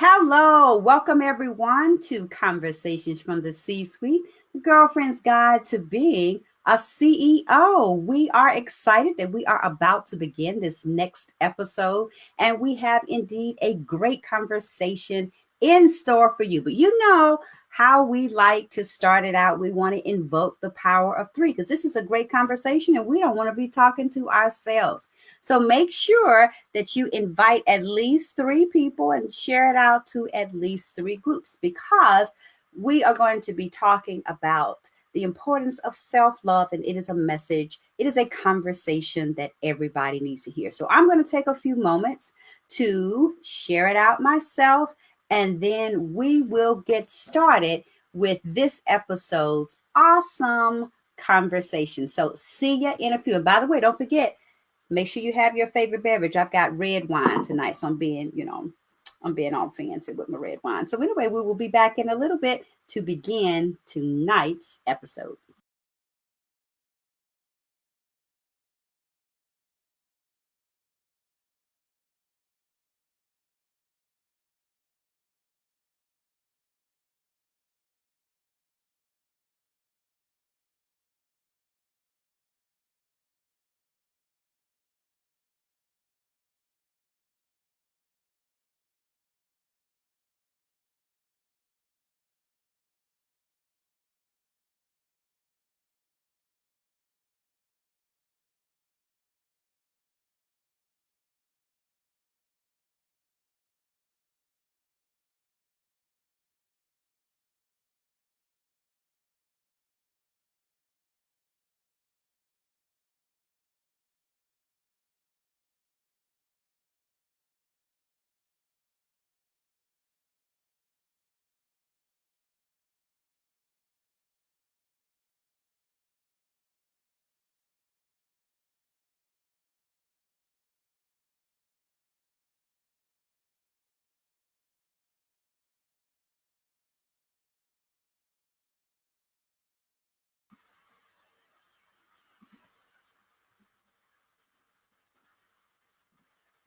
Hello, welcome everyone to Conversations from the C-Suite, the girlfriend's guide to being a CEO. We are excited that we are about to begin this next episode, and we have indeed a great conversation in store for you. But you know how we like to start it out. We want to invoke the power of three because this is a great conversation and we don't want to be talking to ourselves. So make sure that you invite at least three people and share it out to at least three groups because we are going to be talking about the importance of self-love, and it is a message, it is a conversation that everybody needs to hear. So I'm going to take a few moments to share it out myself, and then we will get started with this episode's awesome conversation. So see you in a few. And by the way, don't forget, make sure you have your favorite beverage. I've got red wine tonight, so I'm being all fancy with my red wine. So anyway, we will be back in a little bit to begin tonight's episode.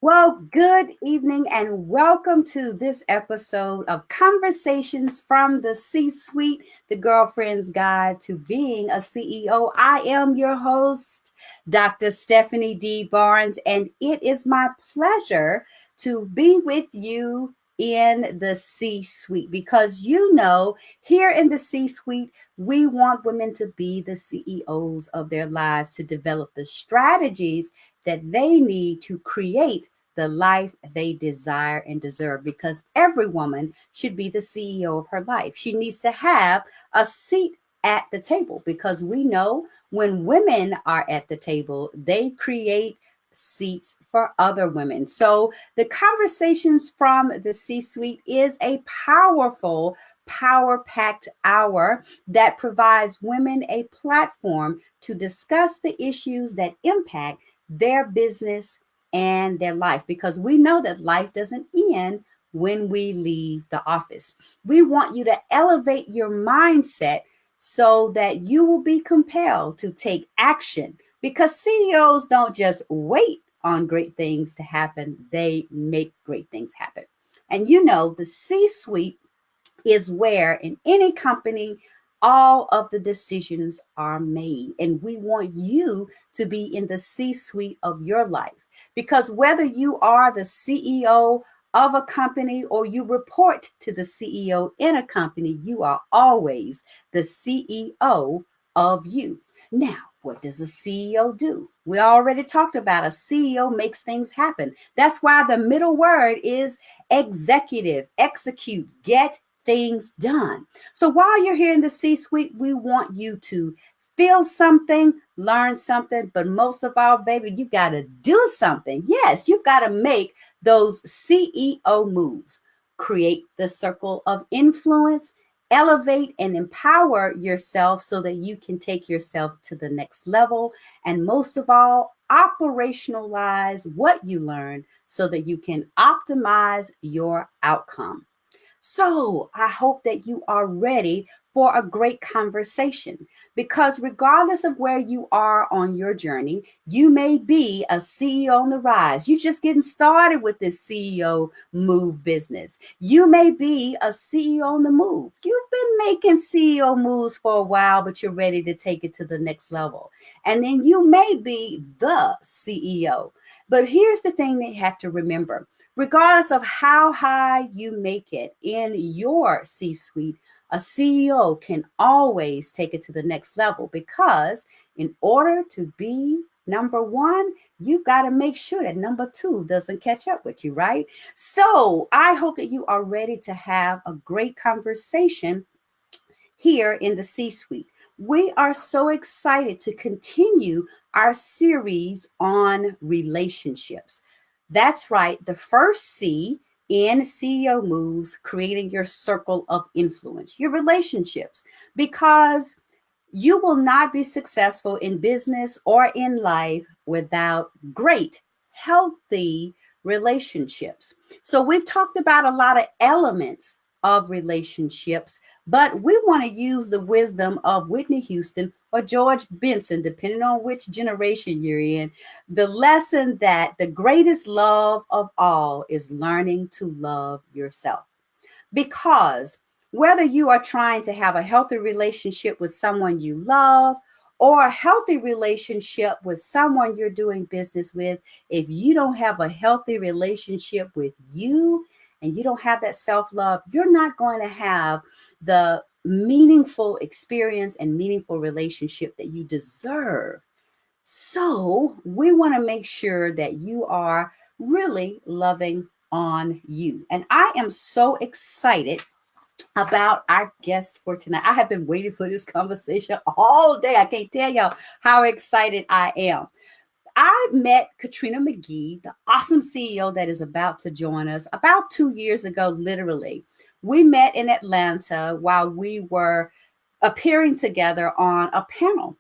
Well, good evening and welcome to this episode of Conversations from the C-Suite, the girlfriend's guide to being a CEO. I am your host, Dr. Stephanie D. Barnes, and it is my pleasure to be with you in the C-Suite because here in the C-Suite, we want women to be the CEOs of their lives, to develop the strategies that they need to create the life they desire and deserve, because every woman should be the CEO of her life. She needs to have a seat at the table because we know when women are at the table, they create seats for other women. So the Conversations from the C-Suite is a powerful, power packed hour that provides women a platform to discuss the issues that impact their business and their life, because we know that life doesn't end when we leave the office. We want you to elevate your mindset so that you will be compelled to take action, because CEOs don't just wait on great things to happen, they make great things happen. And the C suite is where in any company all of the decisions are made. And we want you to be in the C suite of your life, because whether you are the CEO of a company or you report to the CEO in a company, you are always the CEO of you. Now, what does a CEO do? We already talked about a CEO makes things happen. That's why the middle word is executive, execute, get things done. So while you're here in the C suite, we want you to feel something, learn something, but most of all, baby, you got to do something. Yes, you've got to make those CEO moves, create the circle of influence, elevate and empower yourself so that you can take yourself to the next level. And most of all, operationalize what you learn so that you can optimize your outcome. So I hope that you are ready for a great conversation because, regardless of where you are on your journey, you may be a CEO on the rise. You're just getting started with this CEO move business. You may be a CEO on the move. You've been making CEO moves for a while, but you're ready to take it to the next level. And then you may be the CEO. But here's the thing that you have to remember: regardless of how high you make it in your C suite, a CEO can always take it to the next level because, in order to be number one, you've got to make sure that number two doesn't catch up with you, right? So I hope that you are ready to have a great conversation here in the C suite. We are so excited to continue our series on relationships. That's right, the first C in CEO moves, creating your circle of influence, your relationships, because you will not be successful in business or in life without great, healthy relationships. So, we've talked about a lot of elements of relationships, but we want to use the wisdom of Whitney Houston or George Benson, depending on which generation you're in. The lesson that the greatest love of all is learning to love yourself. Because whether you are trying to have a healthy relationship with someone you love or a healthy relationship with someone you're doing business with, if you don't have a healthy relationship with you and you don't have that self love, you're not going to have the meaningful experience and meaningful relationship that you deserve. So, we want to make sure that you are really loving on you. And I am so excited about our guest for tonight. I have been waiting for this conversation all day. I can't tell y'all how excited I am. I met Katrina McGhee, the awesome CEO that is about to join us, about 2 years ago, literally. We met in Atlanta while we were appearing together on a panel.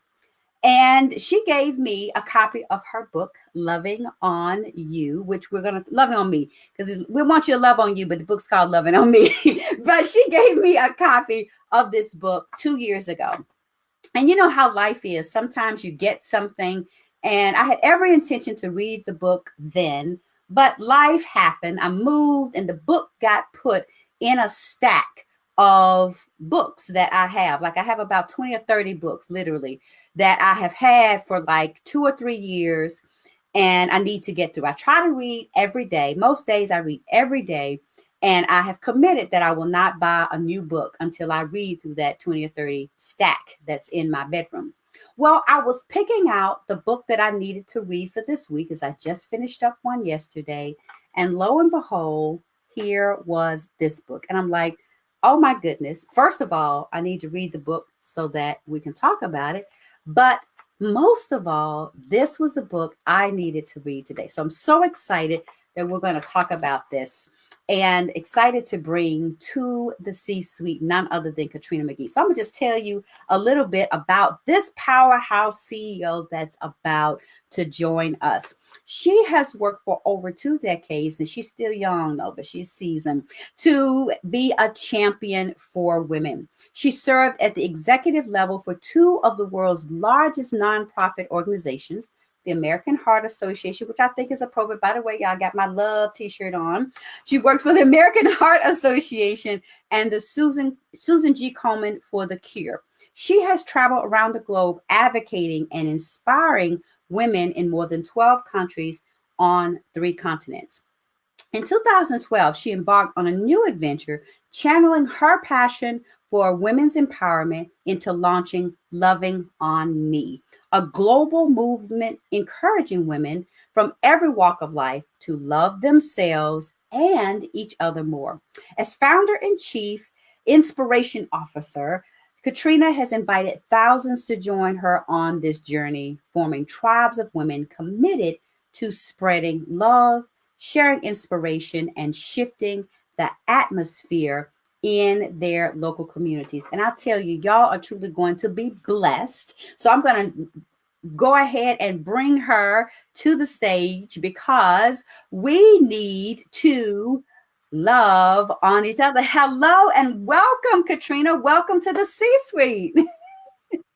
And she gave me a copy of her book, Loving on You, which we're going to, Loving on Me, because we want you to love on you, but the book's called Loving on Me. But she gave me a copy of this book 2 years ago. And you know how life is. Sometimes you get something, and I had every intention to read the book then, but life happened. I moved, and the book got put in a stack of books that I have. Like I have about 20 or 30 books, literally, that I have had for like 2 or 3 years, and I need to get through. I try to read every day. Most days I read every day. And I have committed that I will not buy a new book until I read through that 20 or 30 stack that's in my bedroom. Well, I was picking out the book that I needed to read for this week as I just finished up one yesterday. And lo and behold, here was this book. And I'm like, oh my goodness. First of all, I need to read the book so that we can talk about it. But most of all, this was the book I needed to read today. So I'm so excited that we're going to talk about this and excited to bring to the C-suite none other than Katrina McGhee. So I'm going to just tell you a little bit about this powerhouse CEO that's about to join us. She has worked for over 2 decades, and she's still young though, but she's seasoned, to be a champion for women. She served at the executive level for two of the world's largest nonprofit organizations, the American Heart Association, which I think is appropriate. By the way, y'all got my love t-shirt on. She worked for the American Heart Association and the Susan G. Komen for the Cure. She has traveled around the globe advocating and inspiring women in more than 12 countries on 3 continents. In 2012, she embarked on a new adventure, channeling her passion for women's empowerment into launching Loving on Me, a global movement encouraging women from every walk of life to love themselves and each other more. As founder and chief inspiration officer, Katrina has invited thousands to join her on this journey, forming tribes of women committed to spreading love, sharing inspiration, and shifting the atmosphere in their local communities. And I tell you, y'all are truly going to be blessed. So I'm going to go ahead and bring her to the stage because we need to love on each other. Hello and welcome, Katrina. Welcome to the C-suite.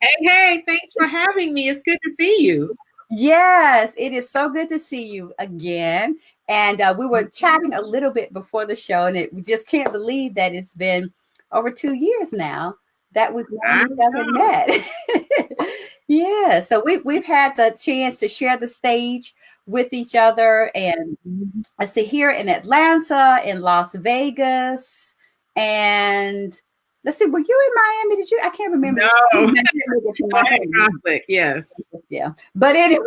Hey, thanks for having me. It's good to see you. Yes, it is so good to see you again. And we were chatting a little bit before the show, and we just can't believe that it's been over 2 years now that we've known I each other and know. met. Yeah, so we've had the chance to share the stage with each other, and I see here in Atlanta, in Las Vegas, and let's see, were you in Miami? Did you? I can't remember. No, You mentioned it in I had Miami. conflict. Yes, Yeah, but anyway,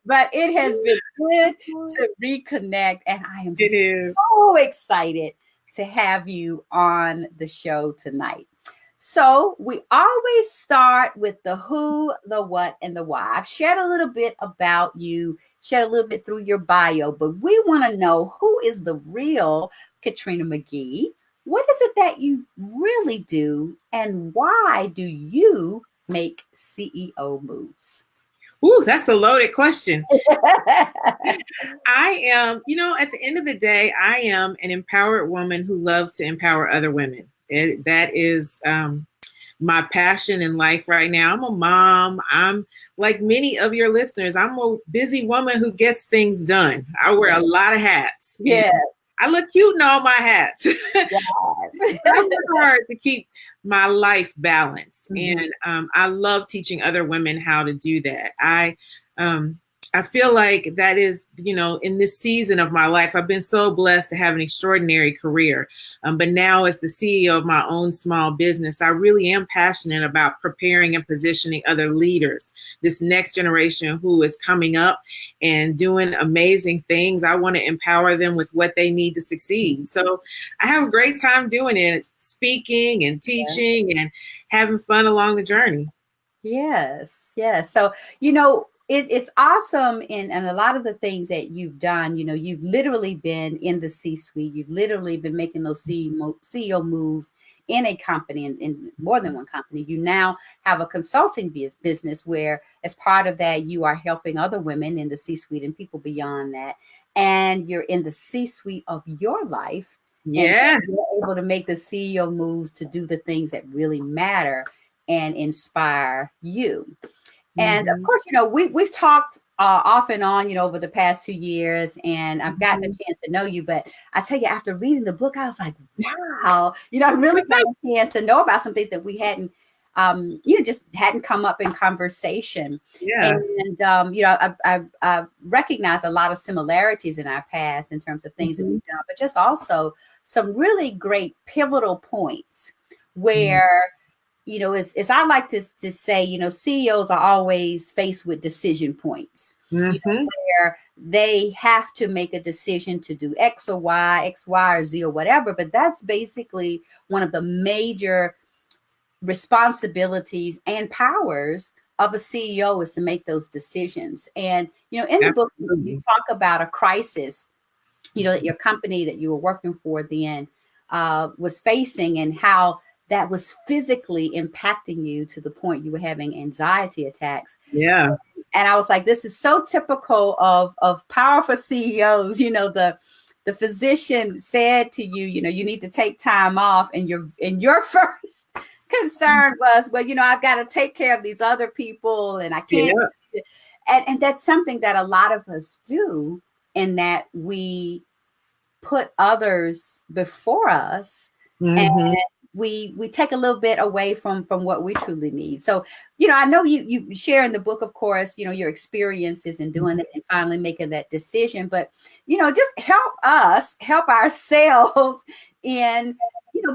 but it has been good to reconnect, and I am it is. so excited to have you on the show tonight. So, we always start with the who, the what, and the why. I've shared a little bit about you, shared a little bit through your bio, but we want to know who is the real Katrina McGhee? What is it that you really do, and why do you make CEO moves? Ooh, that's a loaded question. I am, at the end of the day, I am an empowered woman who loves to empower other women. That is my passion in life right now. I'm a mom. I'm like many of your listeners. I'm a busy woman who gets things done. I wear a lot of hats. And Yeah. I look cute in all my hats. Yes. I work hard to keep my life balanced, Mhm. and I love teaching other women how to do that. Um, I feel like that is, in this season of my life, I've been so blessed to have an extraordinary career. But now, as the CEO of my own small business, I really am passionate about preparing and positioning other leaders, this next generation who is coming up and doing amazing things. I want to empower them with what they need to succeed. So I have a great time doing it, speaking and teaching and having fun along the journey. Yes, yes. So, it's awesome in a lot of the things that you've done. You've literally been in the C-suite. You've literally been making those CEO moves in a company, in more than one company. You now have a consulting business where, as part of that, you are helping other women in the C-suite and people beyond that. And you're in the C-suite of your life, and Yes. you're able to make the CEO moves to do the things that really matter and inspire you. And of Mm-hmm. course, we've talked off and on, over the past 2 years, and I've gotten a Mm-hmm. chance to know you. But I tell you, after reading the book, I was like, wow, I really got a chance to know about some things that we hadn't, just hadn't come up in conversation. Yeah. And I recognize a lot of similarities in our past in terms of things that Mm-hmm. we've done, but just also some really great pivotal points where as I like to say, CEOs are always faced with decision points, Mm-hmm. where they have to make a decision to do X or Y, X, Y, or Z or whatever. But that's basically one of the major responsibilities and powers of a CEO, is to make those decisions. And, in the book, you Absolutely. talk about a crisis, that your company that you were working for then was facing, and how that was physically impacting you to the point you were having anxiety attacks. Yeah. And I was like, this is so typical of powerful CEOs. The physician said to you, you need to take time off, and your first concern was, well, I've got to take care of these other people, and I can't. Yeah. And that's something that a lot of us do, in that we put others before us, and Mm-hmm. we take a little bit away from what we truly need. So, I know you share in the book, of course, your experiences in doing it and finally making that decision. But, just help ourselves in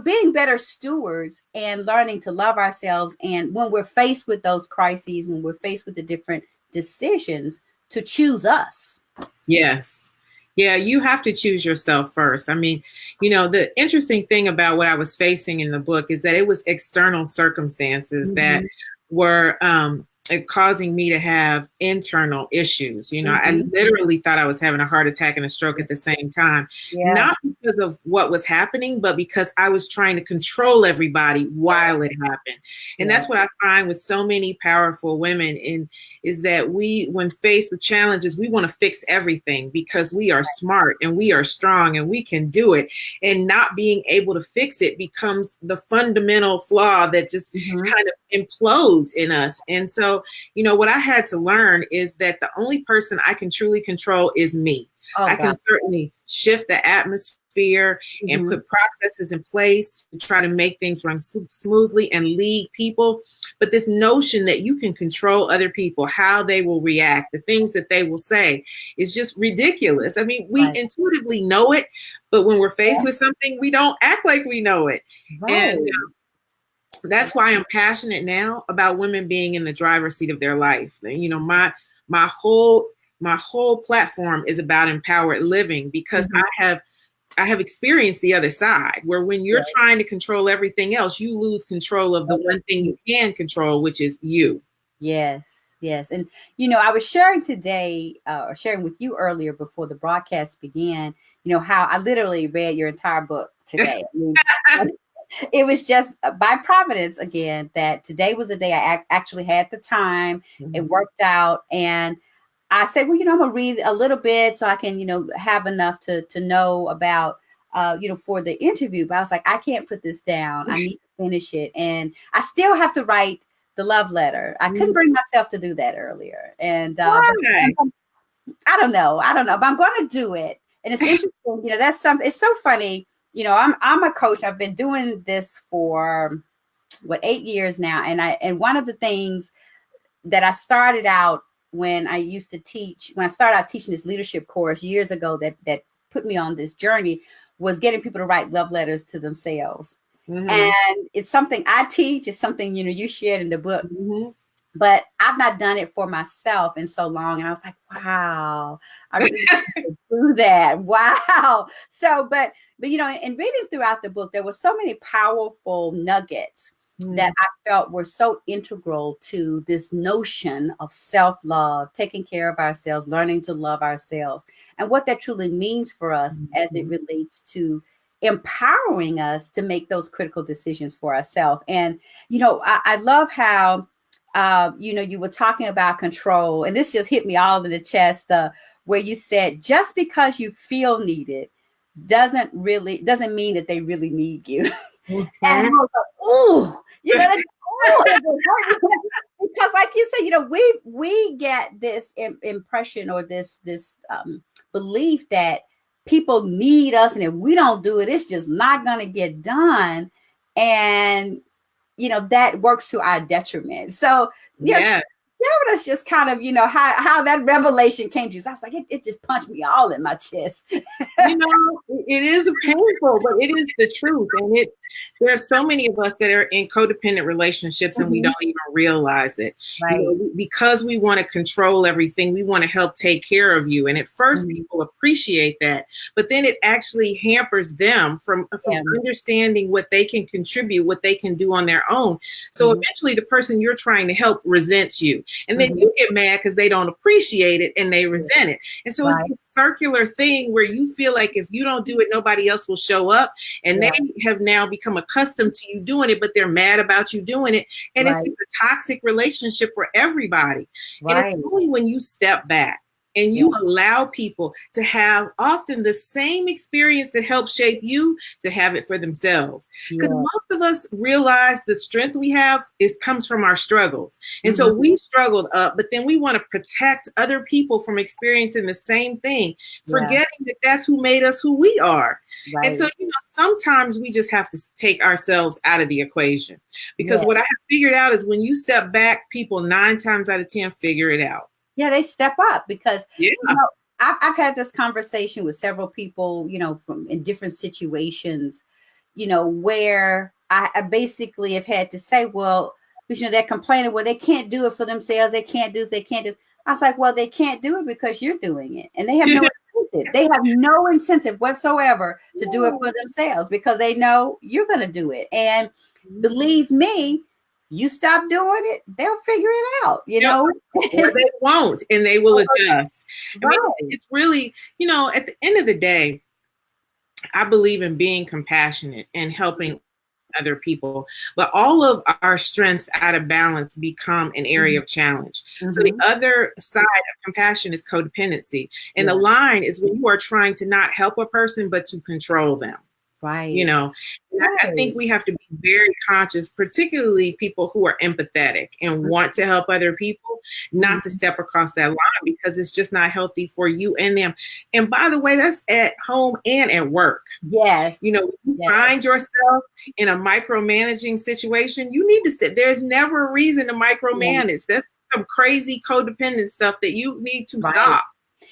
being better stewards and learning to love ourselves. And when we're faced with those crises, when we're faced with the different decisions, to choose us. Yes. Yeah, you have to choose yourself first. I mean, the interesting thing about what I was facing in the book is that it was external circumstances that Mhm. were causing me to have internal issues. You know, I Mm-hmm. literally thought I was having a heart attack and a stroke at the same time, Yeah. not because of what was happening, but because I was trying to control everybody while it happened. And Yeah. that's what I find with so many powerful women is that we, when faced with challenges, we want to fix everything because we are smart and we are strong and we can do it. And not being able to fix it becomes the fundamental flaw that just Mm-hmm. kind of implodes in us. And so, you know, what I had to learn is that the only person I can truly control is me. Oh I God. can certainly shift the atmosphere and Mm-hmm. put processes in place to try to make things run smoothly and lead people. But this notion that you can control other people, how they will react, the things that they will say, is just ridiculous. I mean, we Right. intuitively know it, but when we're faced Yeah. with something, we don't act like we know it. And Right. that's why I'm passionate now about women being in the driver's seat of their life. You know, my whole my whole platform is about empowered living because Mm-hmm. I have experienced the other side where when you're Yeah. trying to control everything else, you lose control of the one thing you can control, which is you. Yes, yes. And, I was sharing today, or sharing with you earlier before the broadcast began, how I literally read your entire book today. I mean, it was just by providence again that today was the day I actually had the time. It Mhm. worked out. And I said, well, I'm going to read a little bit so I can, have enough to know about, for the interview. But I was like, I can't put this down. I need to finish it. And I still have to write the love letter. I couldn't bring myself to do that earlier. And, but Why? I don't know, but I'm going to do it. And it's interesting, that's something, it's so funny. I'm a coach. I've been doing this for 8 years now. And one of the things that I started out when I used to teach, when I started out teaching this leadership course years ago, that put me on this journey was getting people to write love letters to themselves. Mm-hmm. And it's something I teach. It's something, you shared in the book, Mm-hmm. but I've not done it for myself in so long. And I was like, wow, I really need to do that. Wow. So, but, in reading throughout the book, there were so many powerful nuggets that I felt were so integral to this notion of self-love, taking care of ourselves, learning to love ourselves, and what that truly means for us as it relates to empowering us to make those critical decisions for ourselves. And, I love how, you were talking about control, and this just hit me all in the chest, where you said, just because you feel needed doesn't mean that they really need you. And I Mm-hmm. was like, ooh, because like you said, we get this impression or this belief that people need us, and if we don't do it, it's just not going to get done. And that works to our detriment. So, Yeah. share with us just kind of, how that revelation came to you. So I was like, it just punched me all in my chest. You know, it is painful, but it is the truth. And there are so many of us that are in codependent relationships and we Mhm. don't even realize it. You Right. know, because we want to control everything, we want to help take care of you. And at first Mhm. people appreciate that, but then it actually hampers them from Yeah. understanding what they can contribute, what they can do on their own. So Mhm. eventually the person you're trying to help resents you. And then Mhm. you get mad because they don't appreciate it and they Yeah. resent it. And so it's Right. this circular thing where you feel like if you don't do it, nobody else will show up. And Yeah. they have now become accustomed to you doing it, but they're mad about you doing it. And it's Right. just a toxic relationship for everybody. And it's Right. only when you step back and Yeah. you allow people to have often the same experience that helps shape you to have it for themselves. Because Yeah. most of us realize the strength we have comes from our struggles. And so Mhm. we struggled up, but then we want to protect other people from experiencing the same thing, Yeah. forgetting that that's who made us who we are. And Right. so, sometimes we just have to take ourselves out of the equation. Because Yeah. what I have figured out is when you step back, people 9 times out of 10 figure it out. Yeah, they step up because Yeah. I've had this conversation with several people, from in different situations, where I basically have had to say, well, because they're complaining, well, they can't do it for themselves, they can't do this, they can't do this. I was like, well, they can't do it because you're doing it, and they have no incentive. They have no incentive whatsoever to do it for themselves because they know you're going to do it. And believe me, you stop doing it, they'll figure it out, Or they won't, and they will adjust. I mean, Right. it's really, at the end of the day, I believe in being compassionate and helping other people, but all of our strengths out of balance become an area of challenge. So the other side of compassion is codependency. And the line is when you are trying to not help a person, but to control them. Right. I think we have to be very conscious, particularly people who are empathetic and want to help other people, not to step across that line, because it's just not healthy for you and them. And by the way, that's at home and at work. Yes. You find yourself in a micromanaging situation, you need to there's never a reason to micromanage. That's some crazy codependent stuff that you need to stop.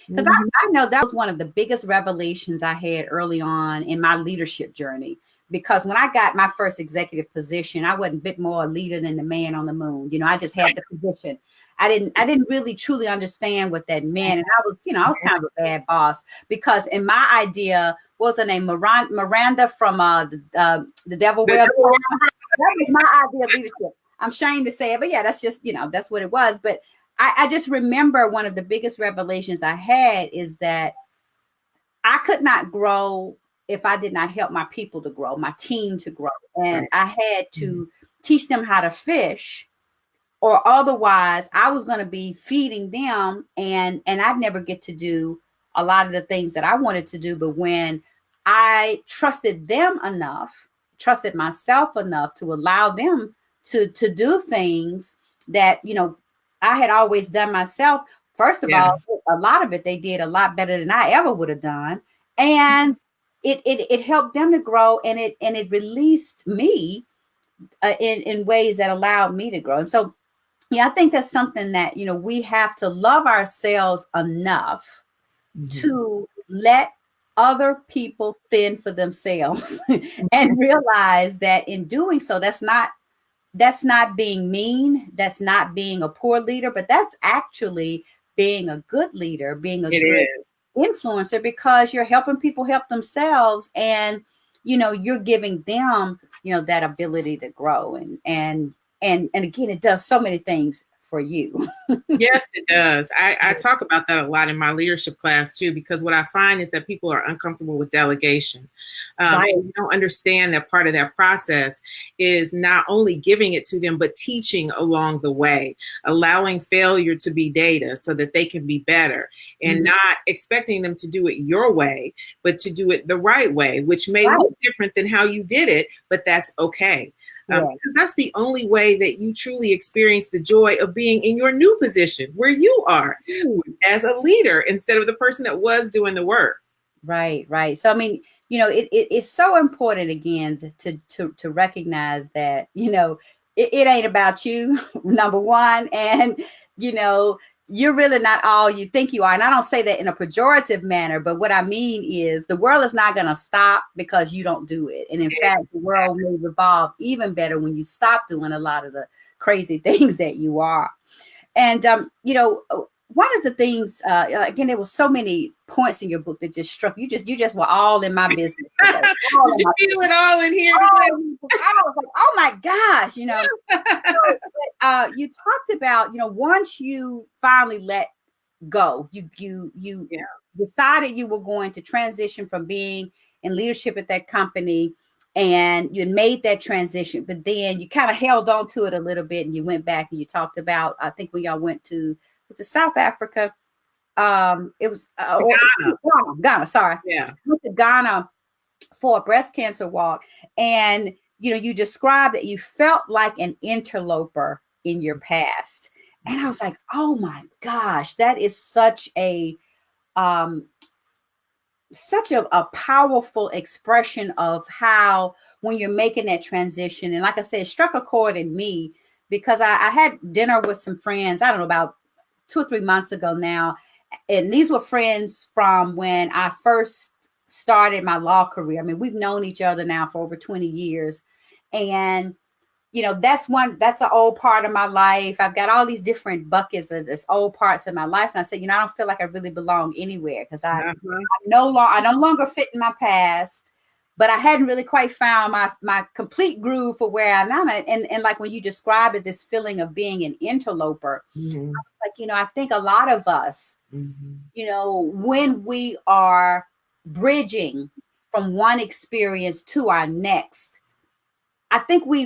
Because I know that was one of the biggest revelations I had early on in my leadership journey. Because when I got my first executive position, I wasn't a bit more a leader than the man on the moon. I just had the position. I didn't really truly understand what that meant. And I was kind of a bad boss, because in my idea, what was her name? Miranda from The Devil Wears Prada. That was my idea of leadership. I'm ashamed to say it, but yeah, that's just, that's what it was. But I just remember one of the biggest revelations I had is that I could not grow if I did not help my people to grow, my team to grow. And I had to teach them how to fish, or otherwise I was going to be feeding them and I'd never get to do a lot of the things that I wanted to do. But when I trusted them enough, trusted myself enough to allow them to do things that, I had always done myself. First of all, a lot of it they did a lot better than I ever would have done. And it helped them to grow, and it released me in ways that allowed me to grow. And so, I think that's something that, we have to love ourselves enough to let other people fend for themselves and realize that in doing so, that's not being mean. That's not being a poor leader, but that's actually being a good leader, being a good influencer, because you're helping people help themselves, and you're giving them that ability to grow, and again, it does so many things for you. Yes, it does. I talk about that a lot in my leadership class too, because what I find is that people are uncomfortable with delegation. And you don't understand that part of that process is not only giving it to them, but teaching along the way, allowing failure to be data so that they can be better, and not expecting them to do it your way, but to do it the right way, which may look different than how you did it, but that's okay. Because that's the only way that you truly experience the joy of being in your new position where you are as a leader instead of the person that was doing the work. Right. So, I mean, it's so important, again, to recognize that, it ain't about you, number one. And, you're really not all you think you are. And I don't say that in a pejorative manner, but what I mean is the world is not going to stop because you don't do it. And in fact, the world will evolve even better when you stop doing a lot of the crazy things that you are. And, one of the things, again, there were so many points in your book that just struck you. You just were all in my business. Did you feel it all in here? I was like, oh my gosh, So, you talked about, once you finally let go, you decided you were going to transition from being in leadership at that company, and you made that transition, but then you kind of held on to it a little bit, and you went back and you talked about, I think when y'all went to, was it South Africa? It was Ghana. Sorry. Yeah. Went to Ghana for a breast cancer walk. And, you described that you felt like an interloper in your past. And I was like, oh my gosh, that is such a powerful expression of how, when you're making that transition. And like I said, it struck a chord in me, because I had dinner with some friends, I don't know, about 2 or 3 months ago now. And these were friends from when I first started my law career. I mean, we've known each other now for over 20 years. And, that's an old part of my life. I've got all these different buckets of this old parts of my life. And I said, I don't feel like I really belong anywhere, because I no longer fit in my past. but I hadn't really quite found my complete groove for where I'm at. And like when you describe it, this feeling of being an interloper, Mm-hmm. I was like, I think a lot of us, Mm-hmm. when we are bridging from one experience to our next, I think we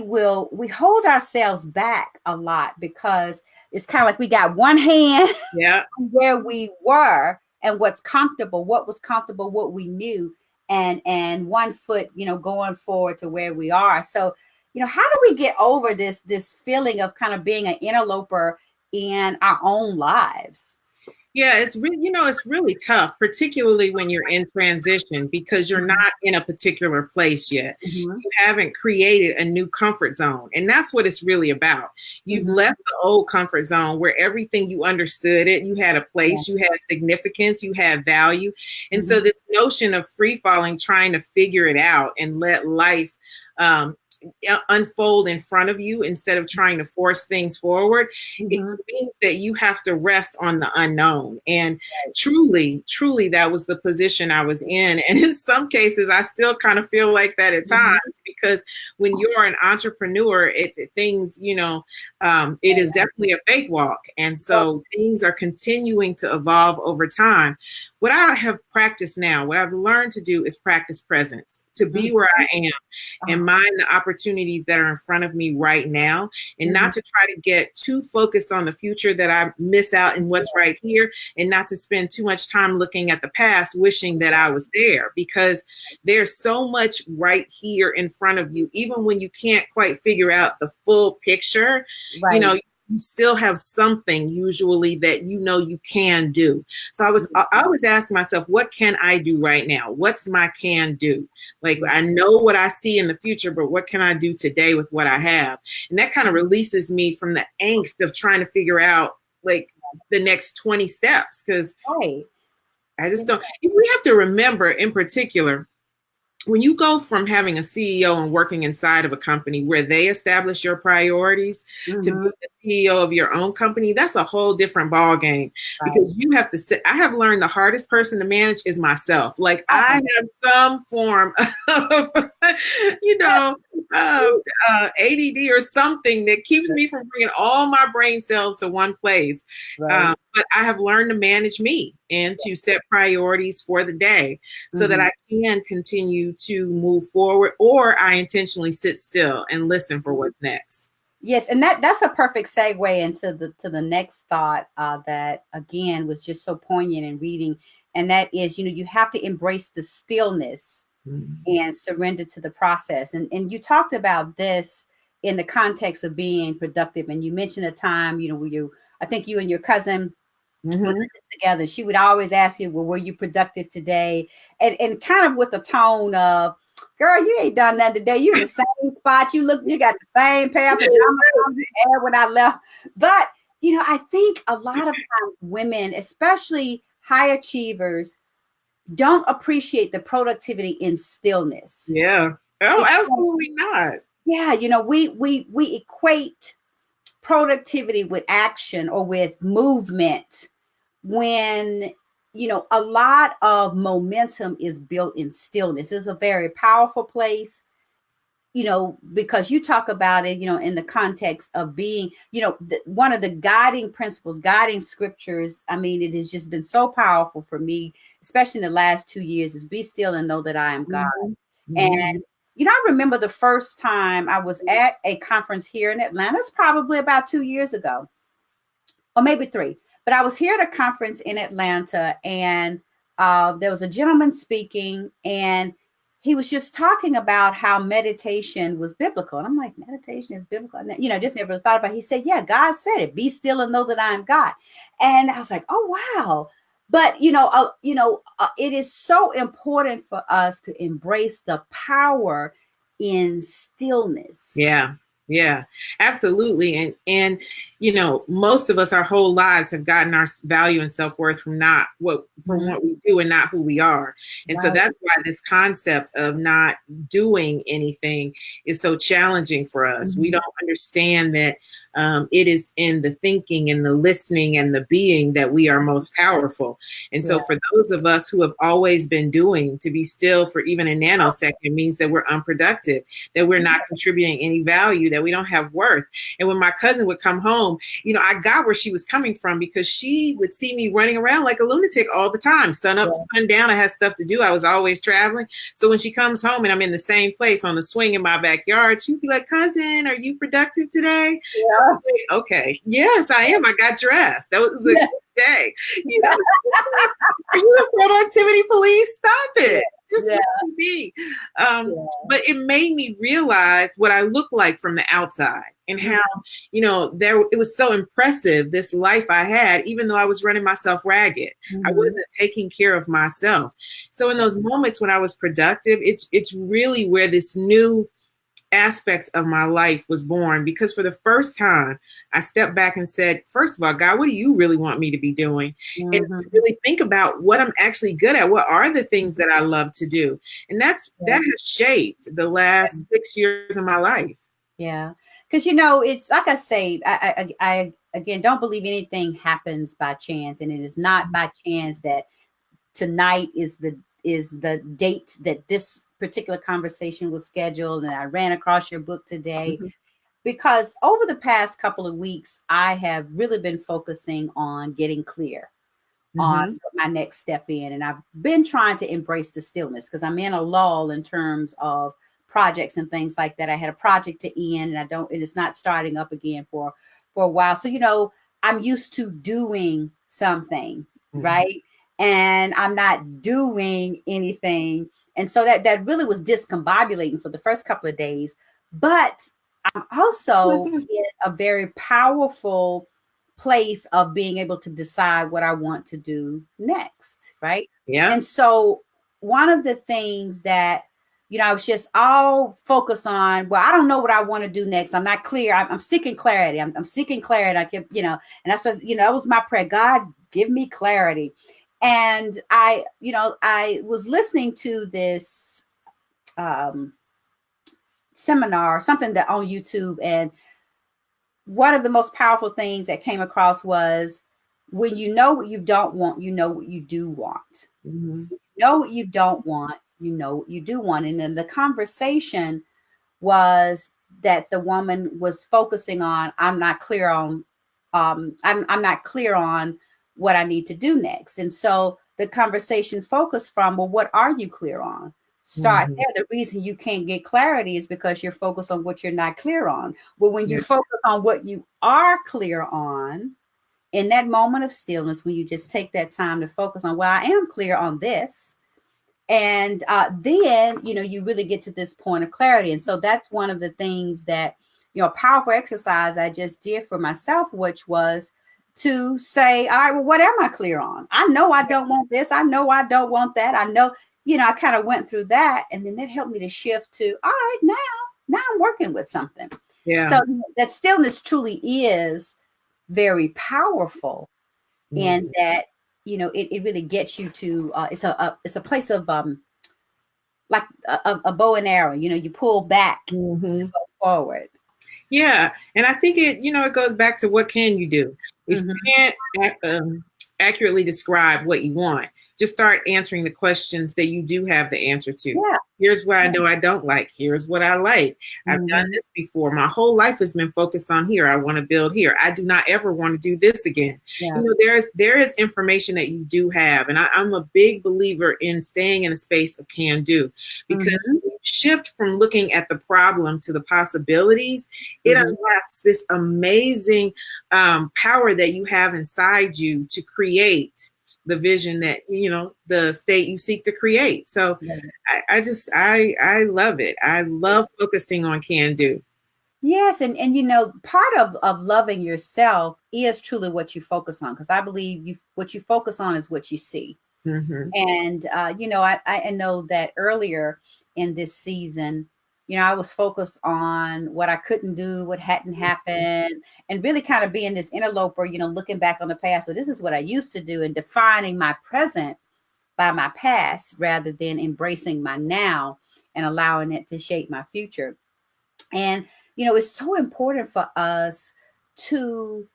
hold ourselves back a lot because it's kind of like we got one hand Yeah. where we were and what was comfortable, what we knew, and one foot, going forward to where we are. So, how do we get over this feeling of kind of being an interloper in our own lives? Yeah, it's really tough, particularly when you're in transition because you're not in a particular place yet. Mm-hmm. You haven't created a new comfort zone. And that's what it's really about. You've Mm-hmm. left the old comfort zone where everything you understood it, you had a place, Yeah. you had significance, you had value. And Mm-hmm. so this notion of free falling, trying to figure it out and let life unfold in front of you instead of trying to force things forward, it Mm-hmm. means that you have to rest on the unknown. And truly, that was the position I was in. And in some cases, I still kind of feel like that at times because when you're an entrepreneur, things, it is definitely a faith walk. And so things are continuing to evolve over time. What I have practiced now, what I've learned to do is practice presence, to be where I am and mind the opportunities that are in front of me right now, and not to try to get too focused on the future that I miss out in what's right here, and not to spend too much time looking at the past, wishing that I was there, because there's so much right here in front of you. Even when you can't quite figure out the full picture, Right. you still have something usually that you can do. So I always ask myself, what can I do right now? What's my can do? Like, I know what I see in the future, but what can I do today with what I have? And that kind of releases me from the angst of trying to figure out like the next 20 steps. Because Right. I just don't. We have to remember in particular, when you go from having a CEO and working inside of a company where they establish your priorities to be the CEO of your own company, that's a whole different ball game, because you have to sit. I have learned the hardest person to manage is myself. Like, I have some form of, ADD or something that keeps me from bringing all my brain cells to one place. Right. But I have learned to manage me and to set priorities for the day so that I can continue to move forward, or I intentionally sit still and listen for what's next. Yes, and that's a perfect segue into the next thought that again was just so poignant in reading, and that is, you have to embrace the stillness and surrender to the process. And you talked about this in the context of being productive, and you mentioned a time, where I think you and your cousin would listen together. She would always ask you, well, were you productive today? And kind of with the tone of, girl, you ain't done nothing today. You're in the same spot. You got the same pair of pajamas you had when I left. But, I think a lot of times women, especially high achievers, don't appreciate the productivity in stillness. Yeah. Oh, absolutely not. Yeah. We equate productivity with action or with movement, when a lot of momentum is built in stillness. It's a very powerful place, because you talk about it, in the context of being, one of the guiding principles, guiding scriptures. I mean, it has just been so powerful for me, especially in the last 2 years, is be still and know that I am God. And I remember the first time I was at a conference here in Atlanta. It's probably about 2 years ago, or maybe 3. But I was here at a conference in Atlanta, and there was a gentleman speaking, and he was just talking about how meditation was biblical. And I'm like, meditation is biblical? Just never thought about it. He said, yeah, God said it. Be still and know that I am God. And I was like, oh, wow. But, it is so important for us to embrace the power in stillness. Yeah. Yeah, absolutely. And most of us, our whole lives, have gotten our value and self-worth from what we do and not who we are. And so that's why this concept of not doing anything is so challenging for us. We don't understand that It is in the thinking and the listening and the being that we are most powerful. And so for those of us who have always been doing, to be still for even a nanosecond means that we're unproductive, that we're not contributing any value, that we don't have worth. And when my cousin would come home, I got where she was coming from, because she would see me running around like a lunatic all the time. Sun up to sundown, I had stuff to do. I was always traveling. So when she comes home and I'm in the same place on the swing in my backyard, she'd be like, cousin, are you productive today? Yeah. Like, okay. Yes, I am. I got dressed. That was a good day. Are you the productivity police? Stop it. Just let me be. But it made me realize what I look like from the outside, and how, it was so impressive, this life I had, even though I was running myself ragged. I wasn't taking care of myself. So in those moments when I was productive, it's really where this new aspect of my life was born, because for the first time I stepped back and said, first of all, God, what do you really want me to be doing? And to really think about what I'm actually good at. What are the things that I love to do? And that has shaped the last 6 years of my life. Yeah. Because, it's like I say, I again, don't believe anything happens by chance. And it is not by chance that tonight is the date that this particular conversation was scheduled, and I ran across your book today, because over the past couple of weeks, I have really been focusing on getting clear on my next step in. And I've been trying to embrace the stillness, because I'm in a lull in terms of projects and things like that. I had a project to end, and it's not starting up again for a while. So, I'm used to doing something, right? And I'm not doing anything. And so that really was discombobulating for the first couple of days. But I'm also in a very powerful place of being able to decide what I want to do next, right? Yeah. And so one of the things that, I was just all focused on, well, I don't know what I want to do next. I'm not clear. I'm seeking clarity. I'm seeking clarity. I kept, and that's what, that was my prayer. God, give me clarity. And I was listening to this seminar, something that on YouTube, and one of the most powerful things that came across was, when you know what you don't want, you know what you do want. You know what you don't want, you know what you do want. And then the conversation was that the woman was focusing on, I'm not clear on what I need to do next. And so the conversation focused from, well, what are you clear on? Start there. The reason you can't get clarity is because you're focused on what you're not clear on. But when you focus on what you are clear on, in that moment of stillness, when you just take that time to focus on, well, I am clear on this. And then, you really get to this point of clarity. And so that's one of the things that, powerful exercise I just did for myself, which was to say, all right, well, what am I clear on? I know I don't want this. I know I don't want that. I know, I kind of went through that. And then that helped me to shift to, all right, now I'm working with something. Yeah. So that stillness truly is very powerful in that, it really gets you to, it's a place of, like a bow and arrow, you pull back to go forward. Yeah. And I think it goes back to, what can you do? If you can't accurately describe what you want, just start answering the questions that you do have the answer to. Yeah. Here's what I know I don't like. Here's what I like. I've done this before. My whole life has been focused on here. I want to build here. I do not ever want to do this again. Yeah. There is information that you do have. And I'm a big believer in staying in a space of can do, because when you shift from looking at the problem to the possibilities, it unlocks this amazing power that you have inside you to create the vision that, the state you seek to create. So I love it. I love focusing on can do. Yes. And part of loving yourself is truly what you focus on, because I believe what you focus on is what you see. And, I know that earlier in this season, I was focused on what I couldn't do, what hadn't happened, and really kind of being this interloper, looking back on the past. So this is what I used to do, and defining my present by my past rather than embracing my now and allowing it to shape my future. And, it's so important for us to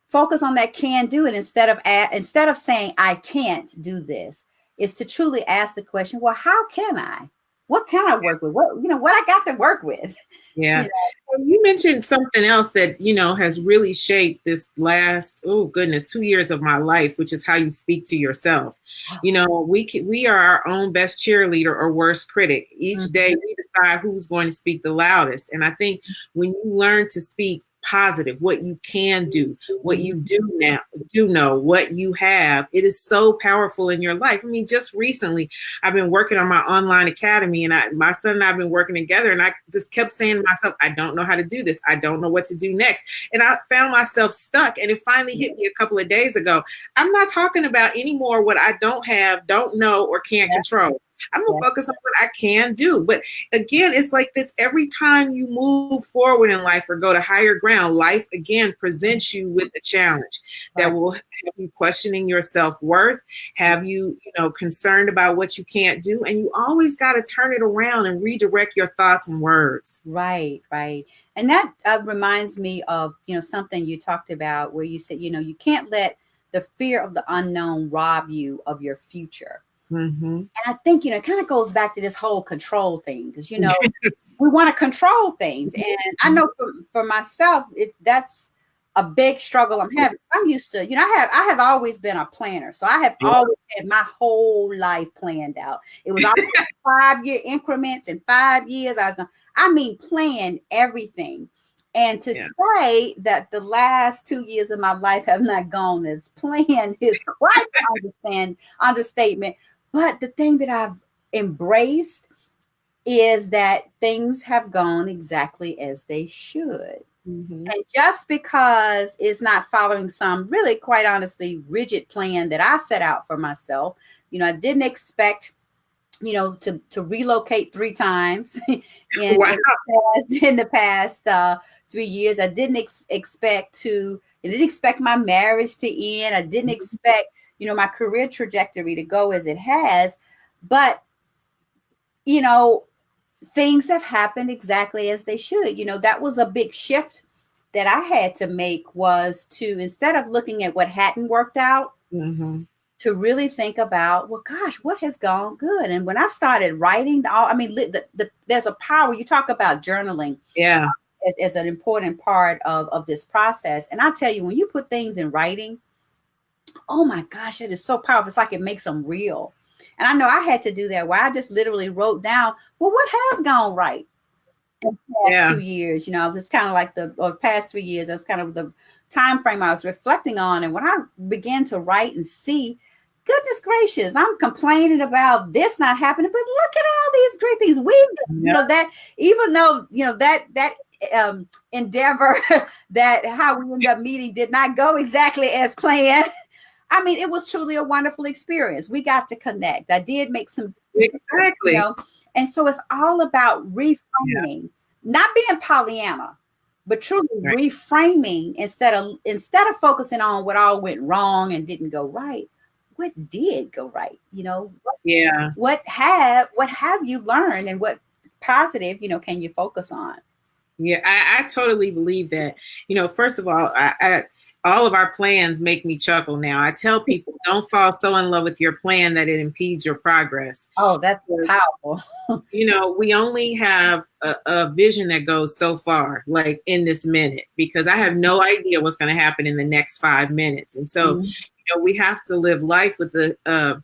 focus on that can do, and instead of saying I can't do this, is to truly ask the question, well, how can I? What can I work with? What I got to work with? Yeah. You know? And you mentioned something else that, has really shaped this last, 2 years of my life, which is how you speak to yourself. We are our own best cheerleader or worst critic. Each day we decide who's going to speak the loudest. And I think when you learn to speak positive, what you can do, what you do know, what you have, it is so powerful in your life. I mean, just recently I've been working on my online academy, and my son and I have been working together, and I just kept saying to myself, I don't know how to do this. I don't know what to do next. And I found myself stuck, and it finally hit me a couple of days ago. I'm not talking about anymore what I don't have, don't know, or can't control. I'm going to focus on what I can do. But again, it's like this, every time you move forward in life or go to higher ground, life again presents you with a challenge that will have you questioning your self-worth, have you, concerned about what you can't do. And you always got to turn it around and redirect your thoughts and words. Right. And that reminds me of, something you talked about where you said, you can't let the fear of the unknown rob you of your future. Mm-hmm. And I think, it kind of goes back to this whole control thing, because, we want to control things. And I know for myself, that's a big struggle I'm having. I'm used to, I have always been a planner. So I have always had my whole life planned out. It was always 5-year increments. In 5 years, plan everything. And to say that the last 2 years of my life have not gone as planned is quite an understatement. But the thing that I've embraced is that things have gone exactly as they should. Mm-hmm. And just because it's not following some really, quite honestly, rigid plan that I set out for myself, I didn't expect, to relocate 3 times in the past 3 years. I didn't expect my marriage to end. I didn't expect, my career trajectory to go as it has. But, things have happened exactly as they should. That was a big shift that I had to make, was to, instead of looking at what hadn't worked out, to really think about, well, gosh, what has gone good? And when I started writing, there's a power. You talk about journaling. Yeah. As an important part of this process. And I tell you, when you put things in writing, oh my gosh, it is so powerful. It's like it makes them real. And I know I had to do that, where I just literally wrote down, well, what has gone right in the past 2 years? It's kind of like the past 3 years. That's kind of the time frame I was reflecting on. And when I began to write and see, goodness gracious, I'm complaining about this not happening, but look at all these great things we've done. That even though, that endeavor that how we ended up meeting did not go exactly as planned. It was truly a wonderful experience. We got to connect. I did make some, exactly. And so it's all about reframing, not being Pollyanna, but truly reframing instead of focusing on what all went wrong and didn't go right. What did go right? What have you learned, and what positive, can you focus on? Yeah, I totally believe that. First of all, all of our plans make me chuckle now. I tell people, don't fall so in love with your plan that it impedes your progress. Oh, that's powerful. We only have a vision that goes so far, like in this minute, because I have no idea what's going to happen in the next 5 minutes. And so, we have to live life with a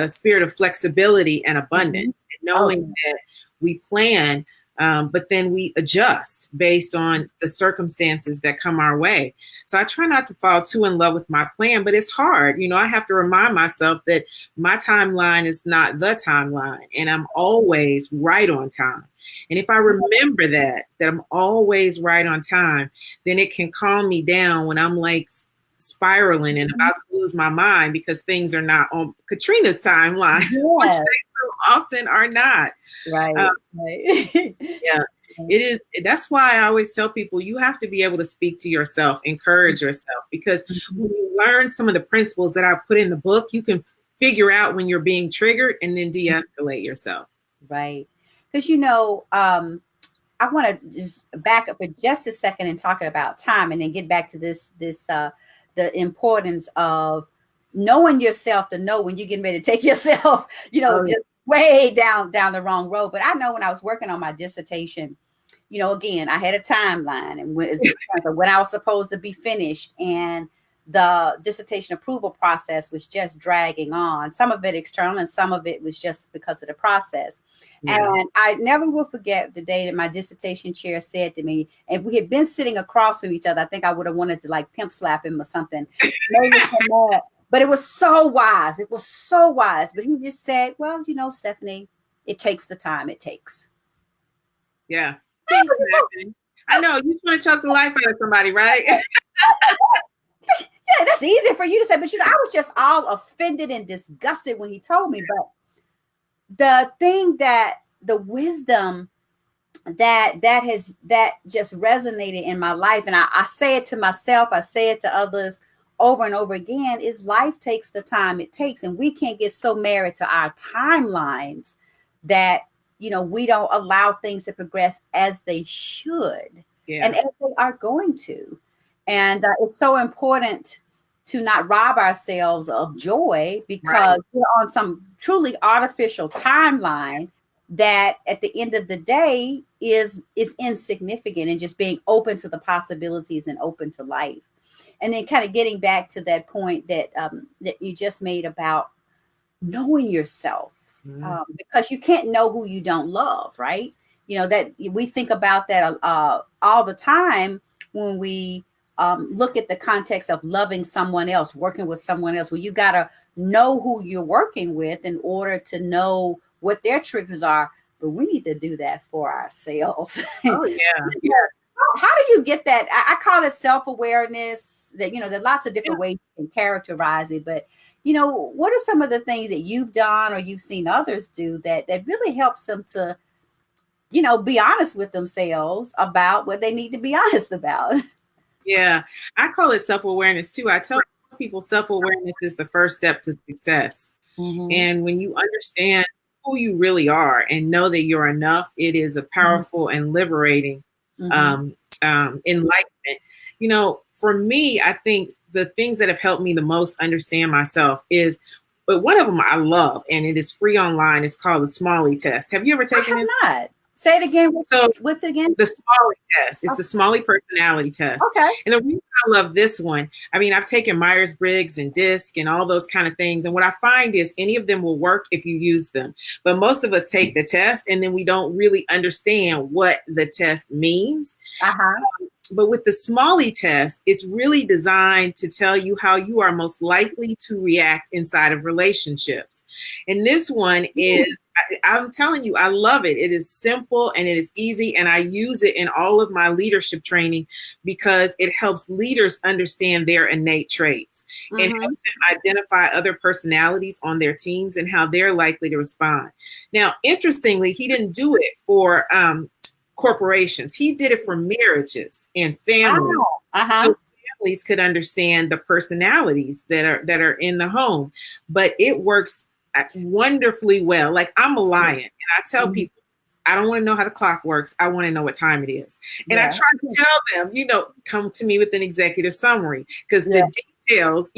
spirit of flexibility and abundance, and knowing that we plan, but then we adjust based on the circumstances that come our way. So I try not to fall too in love with my plan, but it's hard. I have to remind myself that my timeline is not the timeline, and I'm always right on time. And if I remember that I'm always right on time, then it can calm me down when I'm like spiraling and about to lose my mind because things are not on Katrina's timeline, which they so often are not. Right. Yeah, it is. That's why I always tell people, you have to be able to speak to yourself, encourage yourself, because when you learn some of the principles that I put in the book, you can figure out when you're being triggered and then de-escalate yourself. Right. Because, I want to just back up for just a second and talking about time, and then get back to the importance of knowing yourself to know when you're getting ready to take yourself, just way down the wrong road. But I know when I was working on my dissertation, again, I had a timeline and when I was supposed to be finished, and the dissertation approval process was just dragging on. Some of it external and some of it was just because of the process. Yeah. And I never will forget the day that my dissertation chair said to me, if we had been sitting across from each other, I think I would have wanted to like pimp slap him or something. But it was so wise. It was so wise. But he just said, well, Stephanie, it takes the time it takes. Yeah. I know you just want to choke the life out of somebody, right? Yeah, that's easy for you to say, but I was just all offended and disgusted when he told me. But the thing the wisdom that just resonated in my life, and I say it to myself, I say it to others over and over again, is life takes the time it takes, and we can't get so married to our timelines that we don't allow things to progress as they should, and as they are going to. And it's so important to not rob ourselves of joy, because we're on some truly artificial timeline that at the end of the day is insignificant, and just being open to the possibilities and open to life. And then kind of getting back to that point that you just made about knowing yourself, because you can't know who you don't love, right? That we think about that all the time when we look at the context of loving someone else, working with someone else. Well, you got to know who you're working with in order to know what their triggers are. But we need to do that for ourselves. Oh, yeah. How do you get that? I call it self-awareness. That there are lots of different ways you can characterize it. But what are some of the things that you've done or you've seen others do that really helps them to, be honest with themselves about what they need to be honest about? Yeah, I call it self-awareness too. I tell people self-awareness is the first step to success. Mm-hmm. And when you understand who you really are and know that you're enough, it is a powerful and liberating enlightenment. For me, I think the things that have helped me the most understand myself is, but one of them I love, and it is free online. It's called the Smalley test. Have you ever taken this? Not. Say it again. What's it again? The Smalley test. It's the Smalley personality test. Okay. And the reason I love this one, I mean, I've taken Myers-Briggs and DISC and all those kind of things. And what I find is any of them will work if you use them. But most of us take the test and then we don't really understand what the test means. But with the Smalley test, it's really designed to tell you how you are most likely to react inside of relationships. And this one is, I'm telling you, I love it. It is simple and it is easy. And I use it in all of my leadership training because it helps leaders understand their innate traits. It helps them identify other personalities on their teams and how they're likely to respond. Now, interestingly, he didn't do it for corporations. He did it for marriages and families. So families could understand the personalities that are in the home, but it works wonderfully well. Like, I'm a lion, and I tell people, I don't want to know how the clock works. I want to know what time it is. And I try to tell them, come to me with an executive summary, because the details,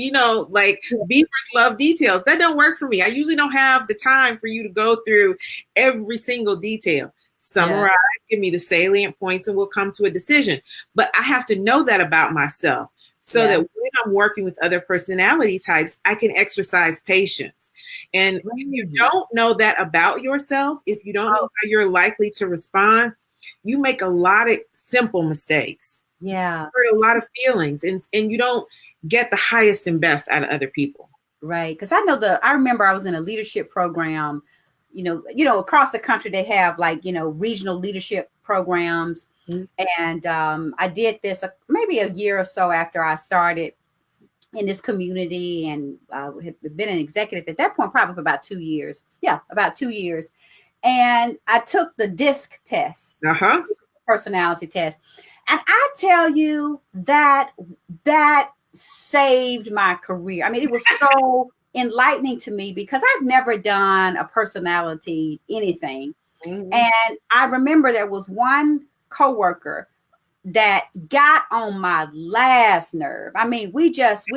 like beavers love details. That don't work for me. I usually don't have the time for you to go through every single detail. Summarize, give me the salient points, and we'll come to a decision. But I have to know that about myself so that when I'm working with other personality types, I can exercise patience. And if you don't know that about yourself, if you don't know how you're likely to respond, you make a lot of simple mistakes. Yeah. You hurt a lot of feelings, and you don't get the highest and best out of other people. Right. Because I remember I was in a leadership program. Across the country, they have regional leadership programs. And I did this maybe a year or so after I started in this community, and had been an executive at that point, probably for about 2 years. Yeah, about 2 years. And I took the DISC test, personality test. And I tell you that saved my career. I mean, it was so enlightening to me because I'd never done a personality anything. And I remember there was one coworker that got on my last nerve. I mean, we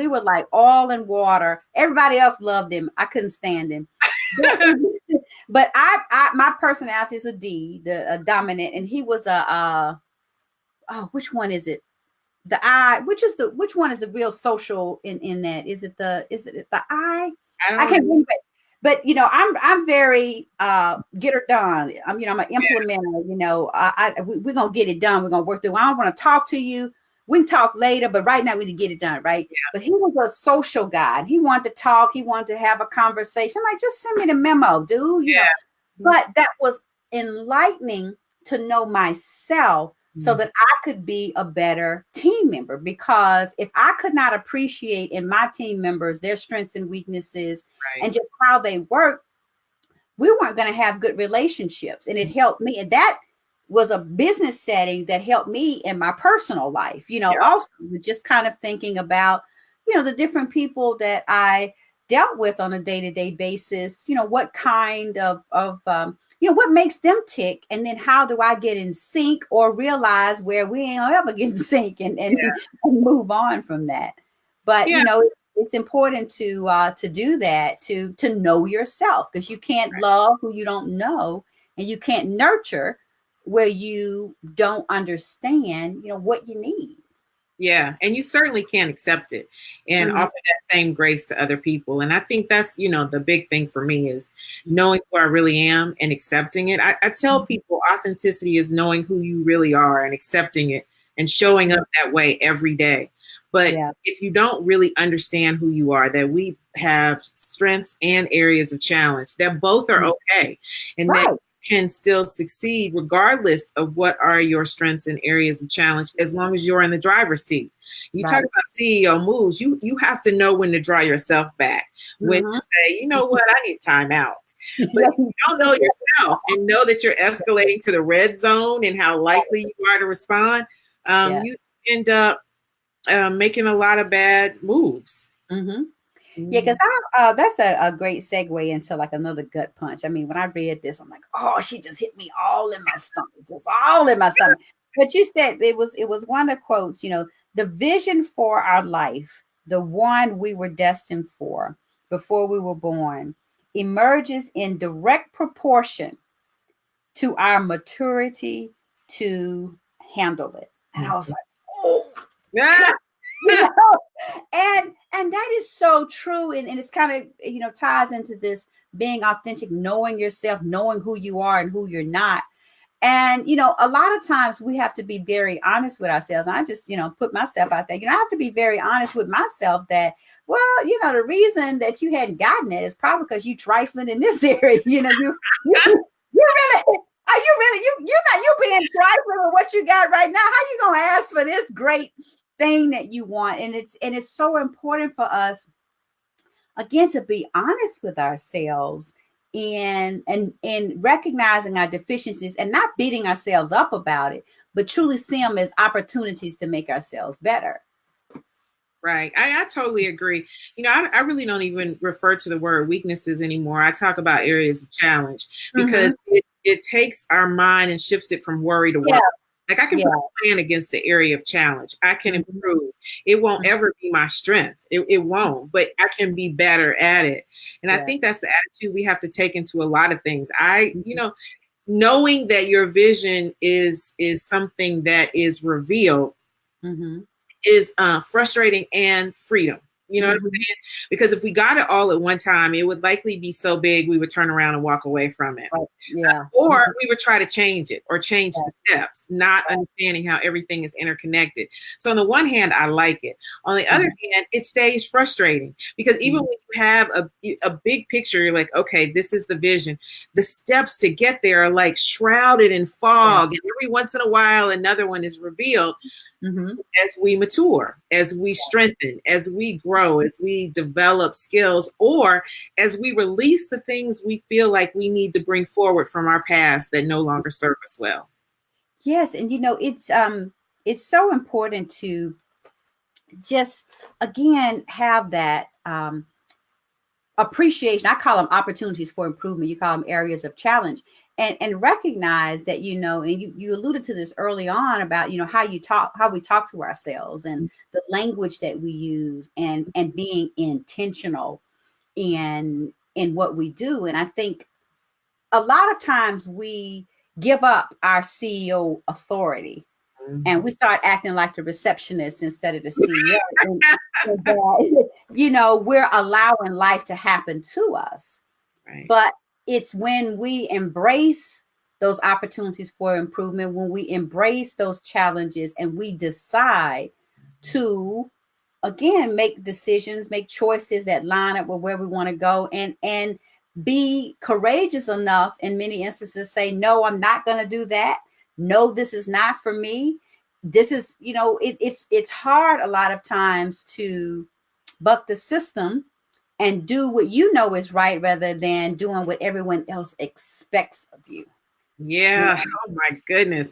were like all in water. Everybody else loved him. I couldn't stand him. But I my personality is a D, the dominant, and he was which one is it? The I, which one is the real social in that? Is it the I? I can't remember it. But I'm very get her done. I'm an implementer. We're gonna get it done. We're gonna work through. I don't want to talk to you. We can talk later, but right now we need to get it done, right? Yeah. But he was a social guy. He wanted to talk. He wanted to have a conversation. Like, just send me the memo, dude. You know. But that was enlightening to know myself, so that I could be a better team member. Because if I could not appreciate in my team members their strengths and weaknesses and just how they work, we weren't going to have good relationships. And it helped me. And that was a business setting that helped me in my personal life, also just kind of thinking about, the different people that I dealt with on a day-to-day basis, what kind of what makes them tick, and then how do I get in sync or realize where we ain't gonna ever get in sync and move on from that. But it's important to do that, to know yourself, because you can't love who you don't know, and you can't nurture where you don't understand, what you need. Yeah. And you certainly can't accept it and offer that same grace to other people. And I think that's, the big thing for me is knowing who I really am and accepting it. I tell people authenticity is knowing who you really are and accepting it and showing up that way every day. But if you don't really understand who you are, that we have strengths and areas of challenge, that both are okay. And that can still succeed regardless of what are your strengths and areas of challenge, as long as you're in the driver's seat. You talk about CEO moves, you have to know when to draw yourself back, when to say, you know what, I need time out. But if you don't know yourself and know that you're escalating to the red zone and how likely you are to respond, you end up making a lot of bad moves. Yeah, because that's a great segue into like another gut punch. I mean, when I read this, I'm like, oh, she just hit me all in my stomach, just all in my stomach. But you said it was one of the quotes, the vision for our life, the one we were destined for before we were born, emerges in direct proportion to our maturity to handle it. And I was like, oh, yeah. And that is so true. And it's kind of, ties into this being authentic, knowing yourself, knowing who you are and who you're not. And, a lot of times we have to be very honest with ourselves. And I just, put myself out there. I have to be very honest with myself that, well, the reason that you hadn't gotten it is probably because you trifling in this area. You really, are you really, you being trifling with what you got right now? How you going to ask for this great thing that you want? And it's so important for us, again, to be honest with ourselves and recognizing our deficiencies and not beating ourselves up about it, but truly see them as opportunities to make ourselves better. Right. I totally agree. I really don't even refer to the word weaknesses anymore. I talk about areas of challenge, because it takes our mind and shifts it from worry to worry. Like, I can put a plan against the area of challenge. I can improve. It won't ever be my strength. It won't, but I can be better at it. And I think that's the attitude we have to take into a lot of things. Knowing that your vision is something that is revealed is frustrating and freedom. You know what I'm saying? Because if we got it all at one time, it would likely be so big we would turn around and walk away from it. Or we would try to change it or change the steps, not understanding how everything is interconnected. So on the one hand, I like it. On the other hand, it stays frustrating, because even when you have a big picture, you're like, okay, this is the vision. The steps to get there are like shrouded in fog. And every once in a while, another one is revealed. As we mature, as we strengthen, as we grow, as we develop skills, or as we release the things we feel like we need to bring forward from our past that no longer serve us well. Yes. And it's so important to just, again, have that appreciation. I call them opportunities for improvement. You call them areas of challenge. and recognize that, and you alluded to this early on about, how we talk to ourselves and the language that we use, and being intentional in what we do. And I think a lot of times we give up our CEO authority and we start acting like the receptionist instead of the CEO. We're allowing life to happen to us. Right. But it's when we embrace those opportunities for improvement, when we embrace those challenges, and we decide to, again, make decisions, make choices that line up with where we want to go, and be courageous enough in many instances to say, no, I'm not going to do that. No, this is not for me. This is, it's hard a lot of times to buck the system and do what you know is right rather than doing what everyone else expects of you. Yeah. Oh my goodness.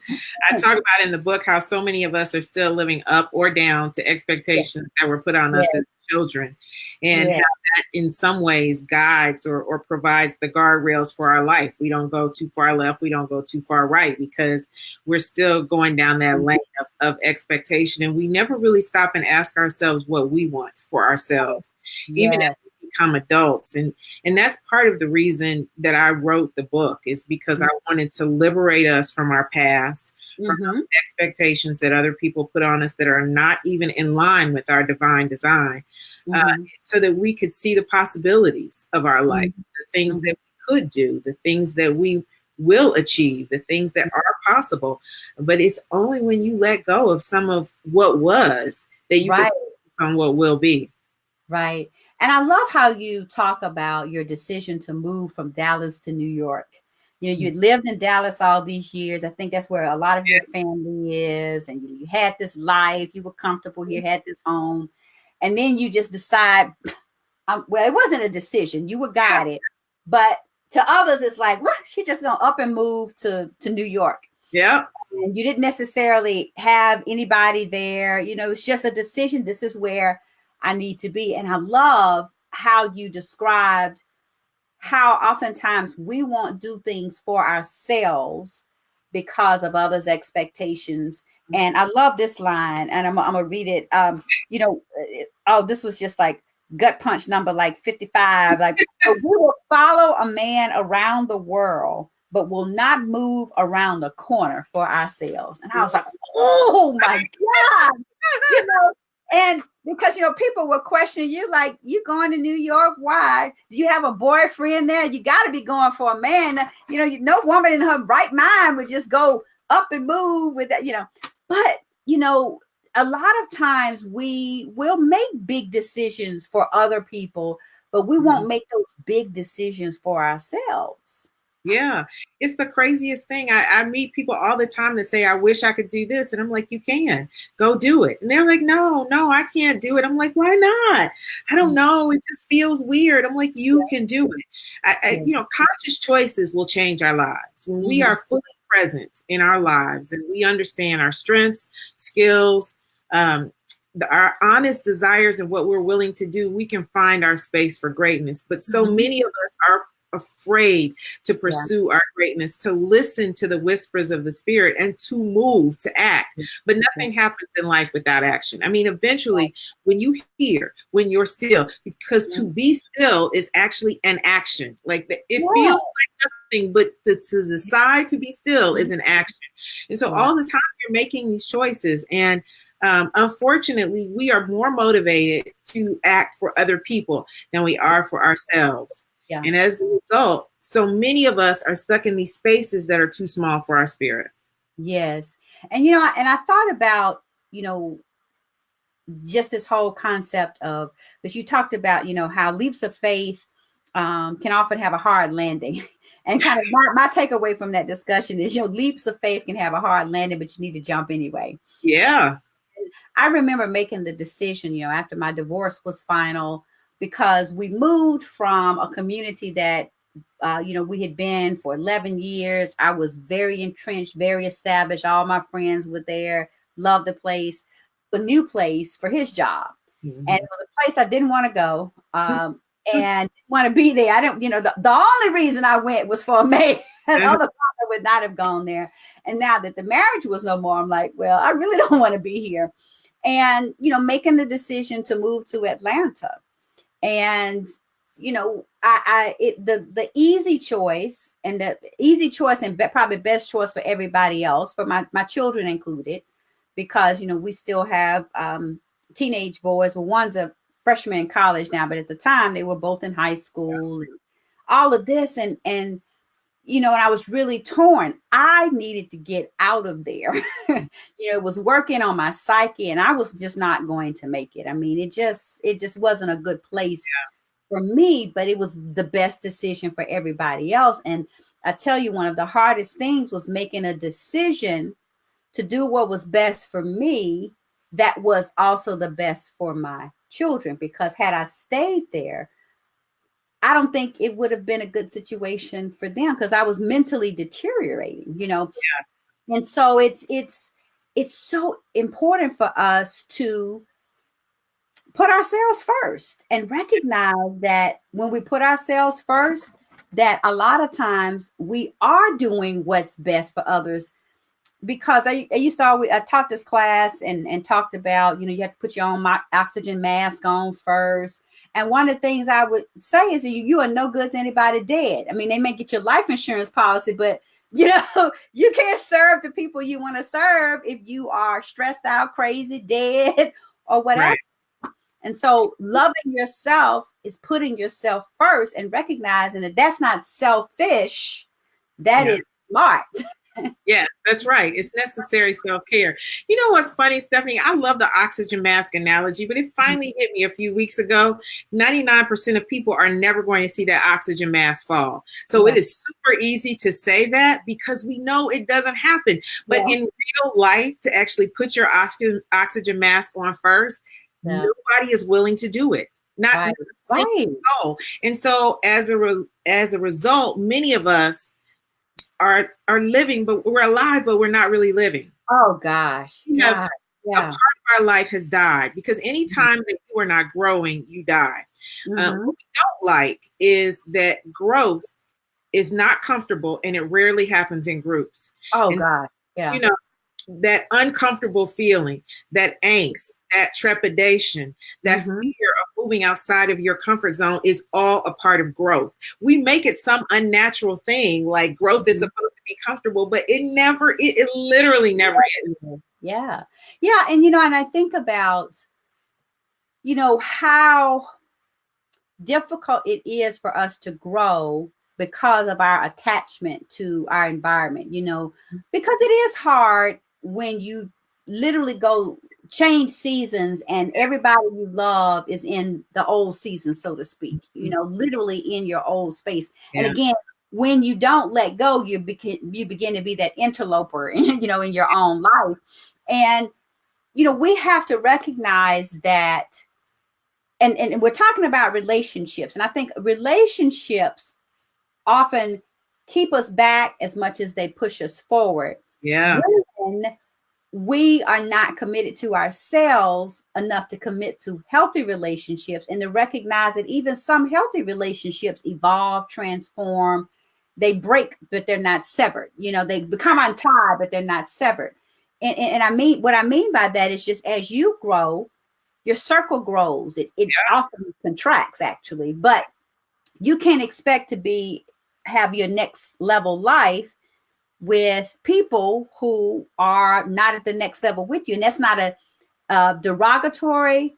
I talk about in the book how so many of us are still living up or down to expectations that were put on us as children, and how that in some ways guides or provides the guardrails for our life. We don't go too far left. We don't go too far right, because we're still going down that lane of expectation. And we never really stop and ask ourselves what we want for ourselves, even as become adults. And that's part of the reason that I wrote the book, is because I wanted to liberate us from our past, from those expectations that other people put on us that are not even in line with our divine design, so that we could see the possibilities of our life, the things that we could do, the things that we will achieve, the things that are possible. But it's only when you let go of some of what was that you can focus on what will be. Right. And I love how you talk about your decision to move from Dallas to New York. You lived in Dallas all these years. I think that's where a lot of your family is. And you had this life. You were comfortable here, had this home. And then you just decide, well, it wasn't a decision. You were guided. But to others, it's like, what? She just going to up and move to New York. Yeah. And you didn't necessarily have anybody there. It's just a decision. This is where I need to be. And I love how you described how oftentimes we won't do things for ourselves because of others' expectations. And I love this line, and I'm gonna read it. This was just like gut punch number like 55. Like, we will follow a man around the world, but will not move around the corner for ourselves. And I was like, oh my God, and because, people were questioning you, like, you going to New York? Why? Do you have a boyfriend there? You got to be going for a man. No woman in her right mind would just go up and move with that, But, a lot of times we will make big decisions for other people, but we won't make those big decisions for ourselves. Yeah, it's the craziest thing. I meet people all the time that say, I wish I could do this. And I'm like, you can go do it. And they're like, no, I can't do it. I'm like, why not? I don't know. It just feels weird. I'm like, you can do it. Conscious choices will change our lives. When we are fully present in our lives and we understand our strengths, skills, our honest desires and what we're willing to do, we can find our space for greatness. But so many of us are afraid to pursue our greatness, to listen to the whispers of the spirit, and to move, to act. But nothing happens in life without action. I mean, eventually, when you hear, when you're still, because to be still is actually an action. Like it feels like nothing, but to decide to be still is an action. And so all the time you're making these choices, and unfortunately, we are more motivated to act for other people than we are for ourselves. Yeah. And as a result, so many of us are stuck in these spaces that are too small for our spirit. Yes. And, and I thought about, just this whole concept of, because you talked about, how leaps of faith can often have a hard landing. And kind of my takeaway from that discussion is, leaps of faith can have a hard landing, but you need to jump anyway. Yeah. I remember making the decision, after my divorce was final, because we moved from a community that, we had been for 11 years. I was very entrenched, very established. All my friends were there, loved the place, a new place for his job. And it was a place I didn't want to go. and want to be there. I don't, the only reason I went was for a man. Other father would not have gone there. And now that the marriage was no more, I'm like, well, I really don't want to be here. And, making the decision to move to Atlanta. And, the easy choice and probably best choice for everybody else, for my children included, because, we still have teenage boys. Well, one's a freshman in college now, but at the time they were both in high school and all of this. And I was really torn. I needed to get out of there. It was working on my psyche, and I was just not going to make it. I mean, it just wasn't a good place for me, but it was the best decision for everybody else. And I tell you, one of the hardest things was making a decision to do what was best for me, that was also the best for my children, because had I stayed there, I don't think it would have been a good situation for them, because I was mentally deteriorating, And so it's so important for us to put ourselves first and recognize that when we put ourselves first, that a lot of times we are doing what's best for others. Because I taught this class and talked about, you have to put your own oxygen mask on first. And one of the things I would say is that you are no good to anybody dead. I mean, they may get your life insurance policy, but, you can't serve the people you want to serve if you are stressed out, crazy, dead, or whatever. Right. And so loving yourself is putting yourself first and recognizing that that's not selfish. That is smart. Yes, that's right. It's necessary self-care. You know what's funny, Stephanie? I love the oxygen mask analogy, but it finally hit me a few weeks ago. 99% of people are never going to see that oxygen mask fall. So it is super easy to say that because we know it doesn't happen. But in real life, to actually put your oxygen mask on first, nobody is willing to do it. Not soul. And so as a result, many of us are living, but we're alive, but we're not really living. Oh gosh. A part of our life has died, because anytime that you are not growing, you die. What we don't like is that growth is not comfortable, and it rarely happens in groups. Oh God. Yeah. That uncomfortable feeling, that angst, that trepidation, that fear of moving outside of your comfort zone is all a part of growth. We make it some unnatural thing, like growth is supposed to be comfortable, but it literally never is. Yeah. Yeah. And, and I think about, how difficult it is for us to grow because of our attachment to our environment, because it is hard when you literally go change seasons and everybody you love is in the old season, so to speak, literally in your old space. Yeah. And again, when you don't let go, you begin to be that interloper, in your own life. And, we have to recognize that, and we're talking about relationships. And I think relationships often keep us back as much as they push us forward. Yeah. When we are not committed to ourselves enough to commit to healthy relationships, and to recognize that even some healthy relationships evolve, transform, they break, but they're not severed. They become untied, but they're not severed. And I mean, what I mean by that is just as you grow, your circle grows. It often contracts, actually, but you can't expect to have your next level life with people who are not at the next level with you. And that's not a derogatory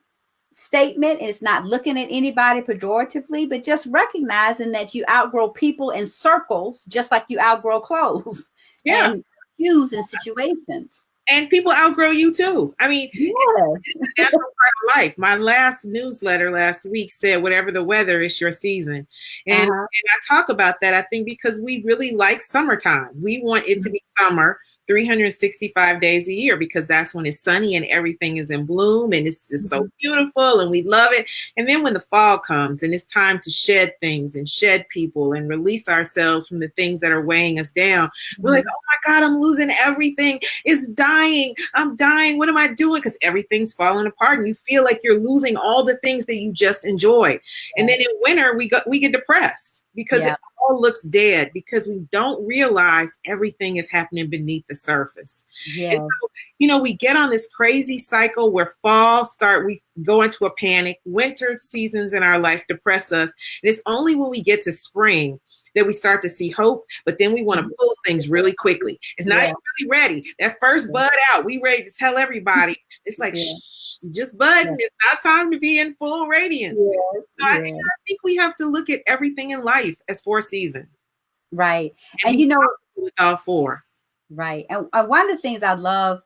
statement. It's not looking at anybody pejoratively, but just recognizing that you outgrow people in circles, just like you outgrow clothes and shoes and situations. And people outgrow you too. I mean, it's a natural part of life. My last newsletter last week said, whatever the weather, it's your season. And, and I talk about that, I think, because we really like summertime. We want it to be summer 365 days a year, because that's when it's sunny and everything is in bloom and it's just so beautiful and we love it. And then when the fall comes and it's time to shed things and shed people and release ourselves from the things that are weighing us down, we're like, oh my God, I'm losing everything. It's dying. I'm dying. What am I doing? Because everything's falling apart and you feel like you're losing all the things that you just enjoyed. And then in winter, we get depressed because it all looks dead, because we don't realize everything is happening beneath the surface. And so, we get on this crazy cycle where we go into a panic. Winter seasons in our life depress us. And it's only when we get to spring that we start to see hope, but then we want to pull things really quickly. It's not even really ready. That first bud out, we ready to tell everybody. It's like, shh, just budding. It's not time to be in full radiance. So I think we have to look at everything in life as 4 seasons. Right. And with all 4. Right. And one of the things I love,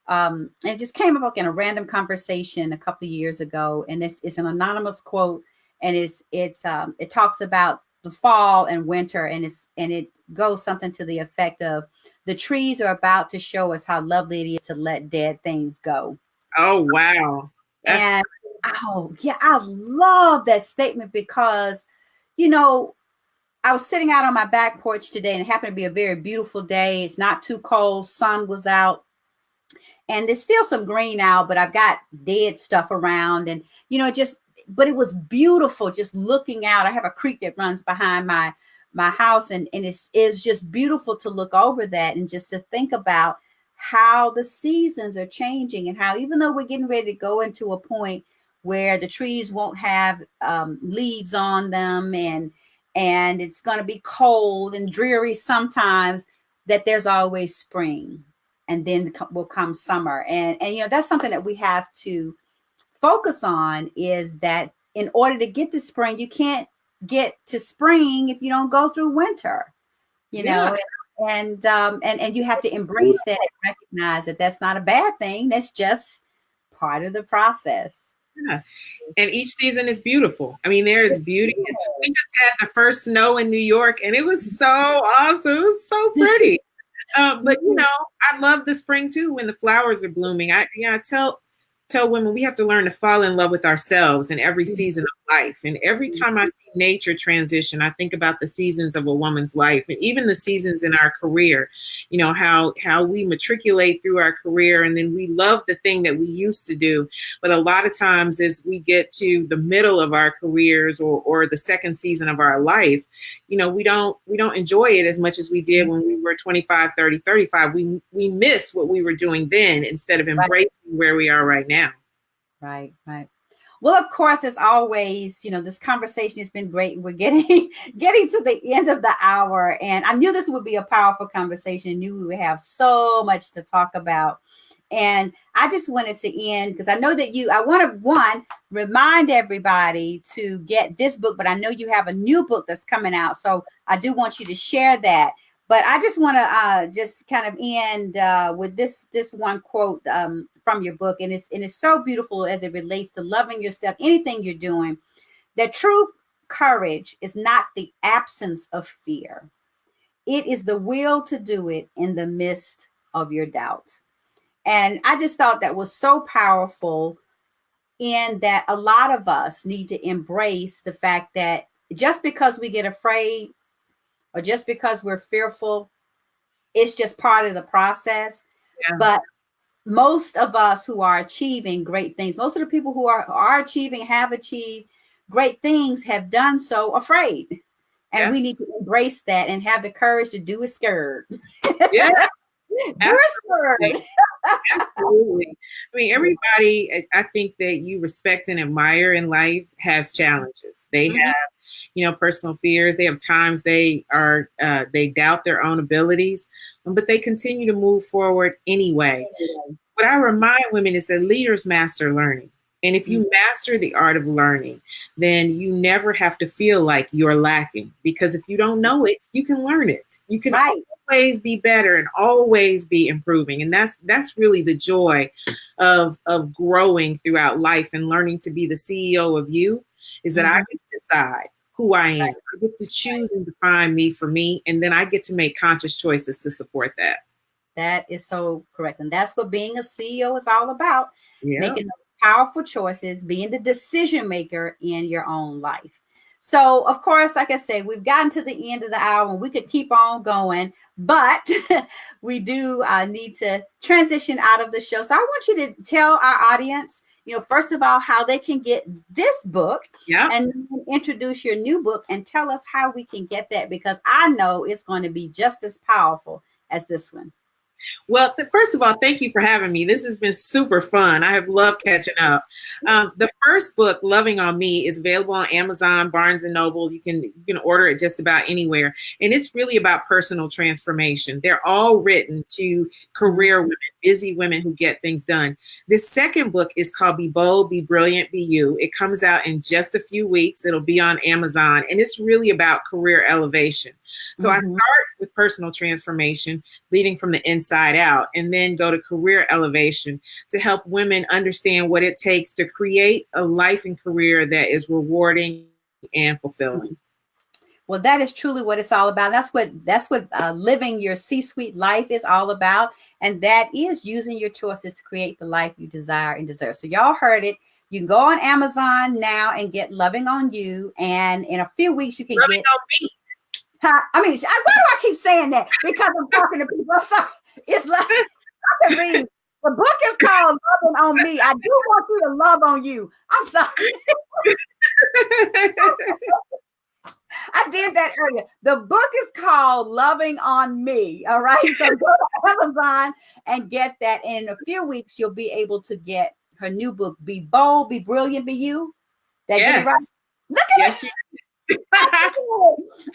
it just came up in a random conversation a couple of years ago, and it's an anonymous quote, and it talks about the fall and winter, and it goes something to the effect of, the trees are about to show us how lovely it is to let dead things go. Oh, wow. I love that statement, because, I was sitting out on my back porch today, and it happened to be a very beautiful day. It's not too cold. Sun was out, and there's still some green out, but I've got dead stuff around, and, but it was beautiful just looking out. I have a creek that runs behind my house, and it's just beautiful to look over that and just to think about how the seasons are changing, and how, even though we're getting ready to go into a point where the trees won't have leaves on them, and it's going to be cold and dreary sometimes, that there's always spring, and then will come summer. And that's something that we have to focus on, is that in order to get to spring, you can't get to spring if you don't go through winter, know, and you have to embrace that and recognize that that's not a bad thing. That's just part of the process. Yeah. And each season is beautiful. I mean, there is beauty. We just had the first snow in New York, and it was so awesome. It was so pretty. But I love the spring too, when the flowers are blooming. I tell women, we have to learn to fall in love with ourselves in every season of life. And every time I see nature transition, I think about the seasons of a woman's life, and even the seasons in our career, how we matriculate through our career, and then we love the thing that we used to do. But a lot of times as we get to the middle of our careers, or the second season of our life, we don't enjoy it as much as we did when we were 25, 30, 35. We miss what we were doing then, instead of embracing where we are right now. Right. Well, of course, as always, this conversation has been great. We're getting to the end of the hour, and I knew this would be a powerful conversation. I knew we would have so much to talk about. And I just wanted to end, because I know that I want to, remind everybody to get this book, but I know you have a new book that's coming out. So I do want you to share that. But I just want to just kind of end with this one quote from your book, and it's so beautiful as it relates to loving yourself, anything you're doing. That true courage is not the absence of fear; it is the will to do it in the midst of your doubt. And I just thought that was so powerful, in that a lot of us need to embrace the fact that just because we get afraid, or just because we're fearful, it's just part of the process. But most of us who are achieving great things, most of the people who are achieving, have achieved great things, have done so afraid. And we need to embrace that and have the courage to do it scared. Yeah. Absolutely. Absolutely. I mean, everybody, I think that you respect and admire in life has challenges. They have, personal fears. They have times they doubt their own abilities, but they continue to move forward anyway. What I remind women is that leaders master learning. And if you master the art of learning, then you never have to feel like you're lacking, because if you don't know it, you can learn it. You can always be better and always be improving. And that's really the joy of growing throughout life and learning to be the CEO of you, is that I get to decide who I am. I get to choose and define me for me. And then I get to make conscious choices to support that. That is so correct. And that's what being a CEO is all about, Yeah. making those powerful choices, being the decision maker in your own life. So, of course, like I said, we've gotten to the end of the hour and we could keep on going, but we do need to transition out of the show. So I want you to tell our audience, first of all, how they can get this book, Yeah. and introduce your new book and tell us how we can get that, because I know it's going to be just as powerful as this one. Well, first of all, thank you for having me. This has been super fun. I have loved catching up. The first book, Loving on Me, is available on Amazon, Barnes and Noble. You can order it just about anywhere. And it's really about personal transformation. They're all written to career women, busy women who get things done. This second book is called Be Bold, Be Brilliant, Be You. It comes out in just a few weeks. It'll be on Amazon. And it's really about career elevation. So I start with personal transformation, leading from the inside out, and then go to career elevation to help women understand what it takes to create a life and career that is rewarding and fulfilling. Well, that is truly what it's all about. That's what living your C-suite life is all about. And that is using your choices to create the life you desire and deserve. So y'all heard it. You can go on Amazon now and get Loving on You. And in a few weeks, you can Loving get on Me. why do I keep saying that? Because I'm talking to people. So it's like I can read. The book is called Loving on Me. I do want you to love on you. I'm sorry. I did that earlier. The book is called Loving on Me. All right. So go to Amazon and get that. And in a few weeks, you'll be able to get her new book, Be Bold, Be Brilliant, Be You. That Yes. get it right? Look at it.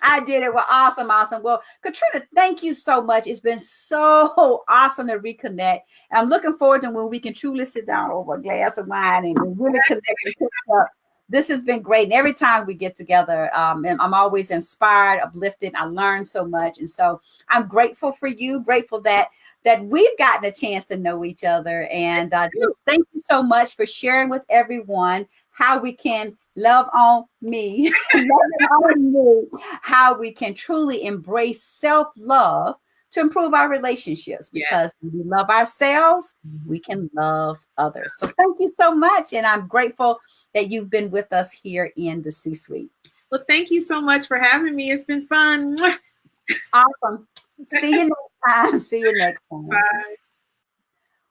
I did it. Well, awesome. Well, Katrina, thank you so much. It's been so awesome to reconnect. And I'm looking forward to when we can truly sit down over a glass of wine and really connect and catch up. This has been great. And every time we get together, and I'm always inspired, uplifted. I learn so much. And so I'm grateful for you, grateful that we've gotten a chance to know each other. And thank you so much for sharing with everyone how we can love on me, how we can truly embrace self-love to improve our relationships, because when we love ourselves, we can love others. So thank you so much. And I'm grateful that you've been with us here in the C-Suite. Well, thank you so much for having me. It's been fun. Awesome. See you next time. Bye.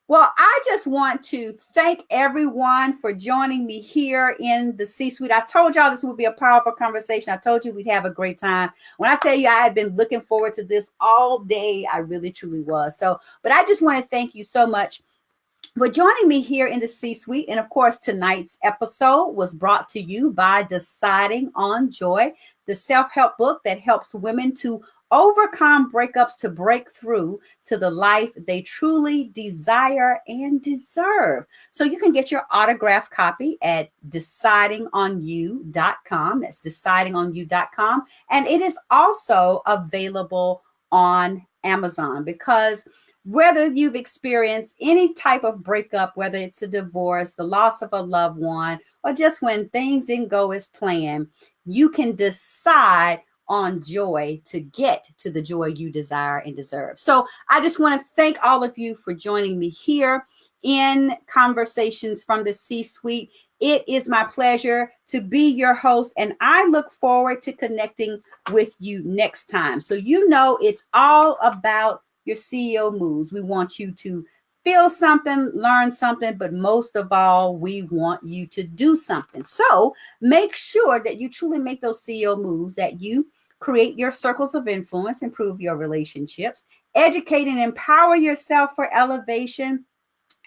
Well, I just want to thank everyone for joining me here in the C-Suite. I told y'all this would be a powerful conversation. I told you we'd have a great time. When I tell you I had been looking forward to this all day, I really, truly was. But I just want to thank you so much for joining me here in the C-Suite. And of course, tonight's episode was brought to you by Deciding on Joy, the self-help book that helps women to overcome breakups to break through to the life they truly desire and deserve. So you can get your autographed copy at decidingonyou.com. That's decidingonyou.com. And it is also available on Amazon, because whether you've experienced any type of breakup, whether it's a divorce, the loss of a loved one, or just when things didn't go as planned, you can decide on joy to get to the joy you desire and deserve. So I just want to thank all of you for joining me here in Conversations from the C-Suite. It is my pleasure to be your host, and I look forward to connecting with you next time. So it's all about your CEO moves. We want you to feel something, learn something, but most of all, we want you to do something. So make sure that you truly make those CEO moves, that you create your circles of influence, improve your relationships, educate and empower yourself for elevation,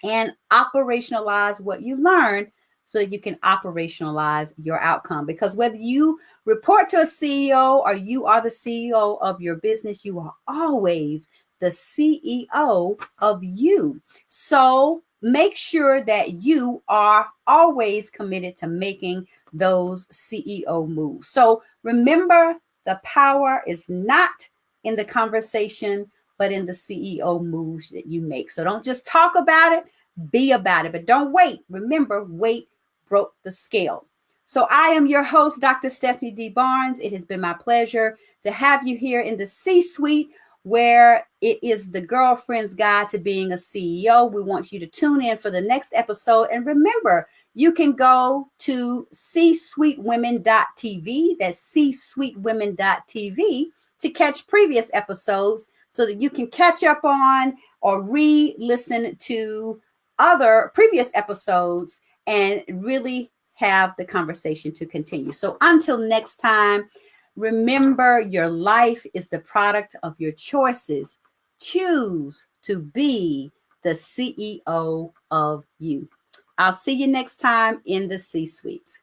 and operationalize what you learn so that you can operationalize your outcome. Because whether you report to a CEO or you are the CEO of your business, you are always the CEO of you. So make sure that you are always committed to making those CEO moves. So remember, the power is not in the conversation, but in the CEO moves that you make. So don't just talk about it, be about it, but don't wait. Remember, wait broke the scale. So I am your host, Dr. Stephanie D. Barnes. It has been my pleasure to have you here in the C-Suite. where it is the girlfriend's guide to being a CEO. We want you to tune in for the next episode. And remember, you can go to csweetwomen.tv. That's csweetwomen.tv to catch previous episodes so that you can catch up on or re-listen to other previous episodes and really have the conversation to continue. So until next time, remember your life is the product of your choices. Choose to be the CEO of you. I'll see you next time in the C-Suite.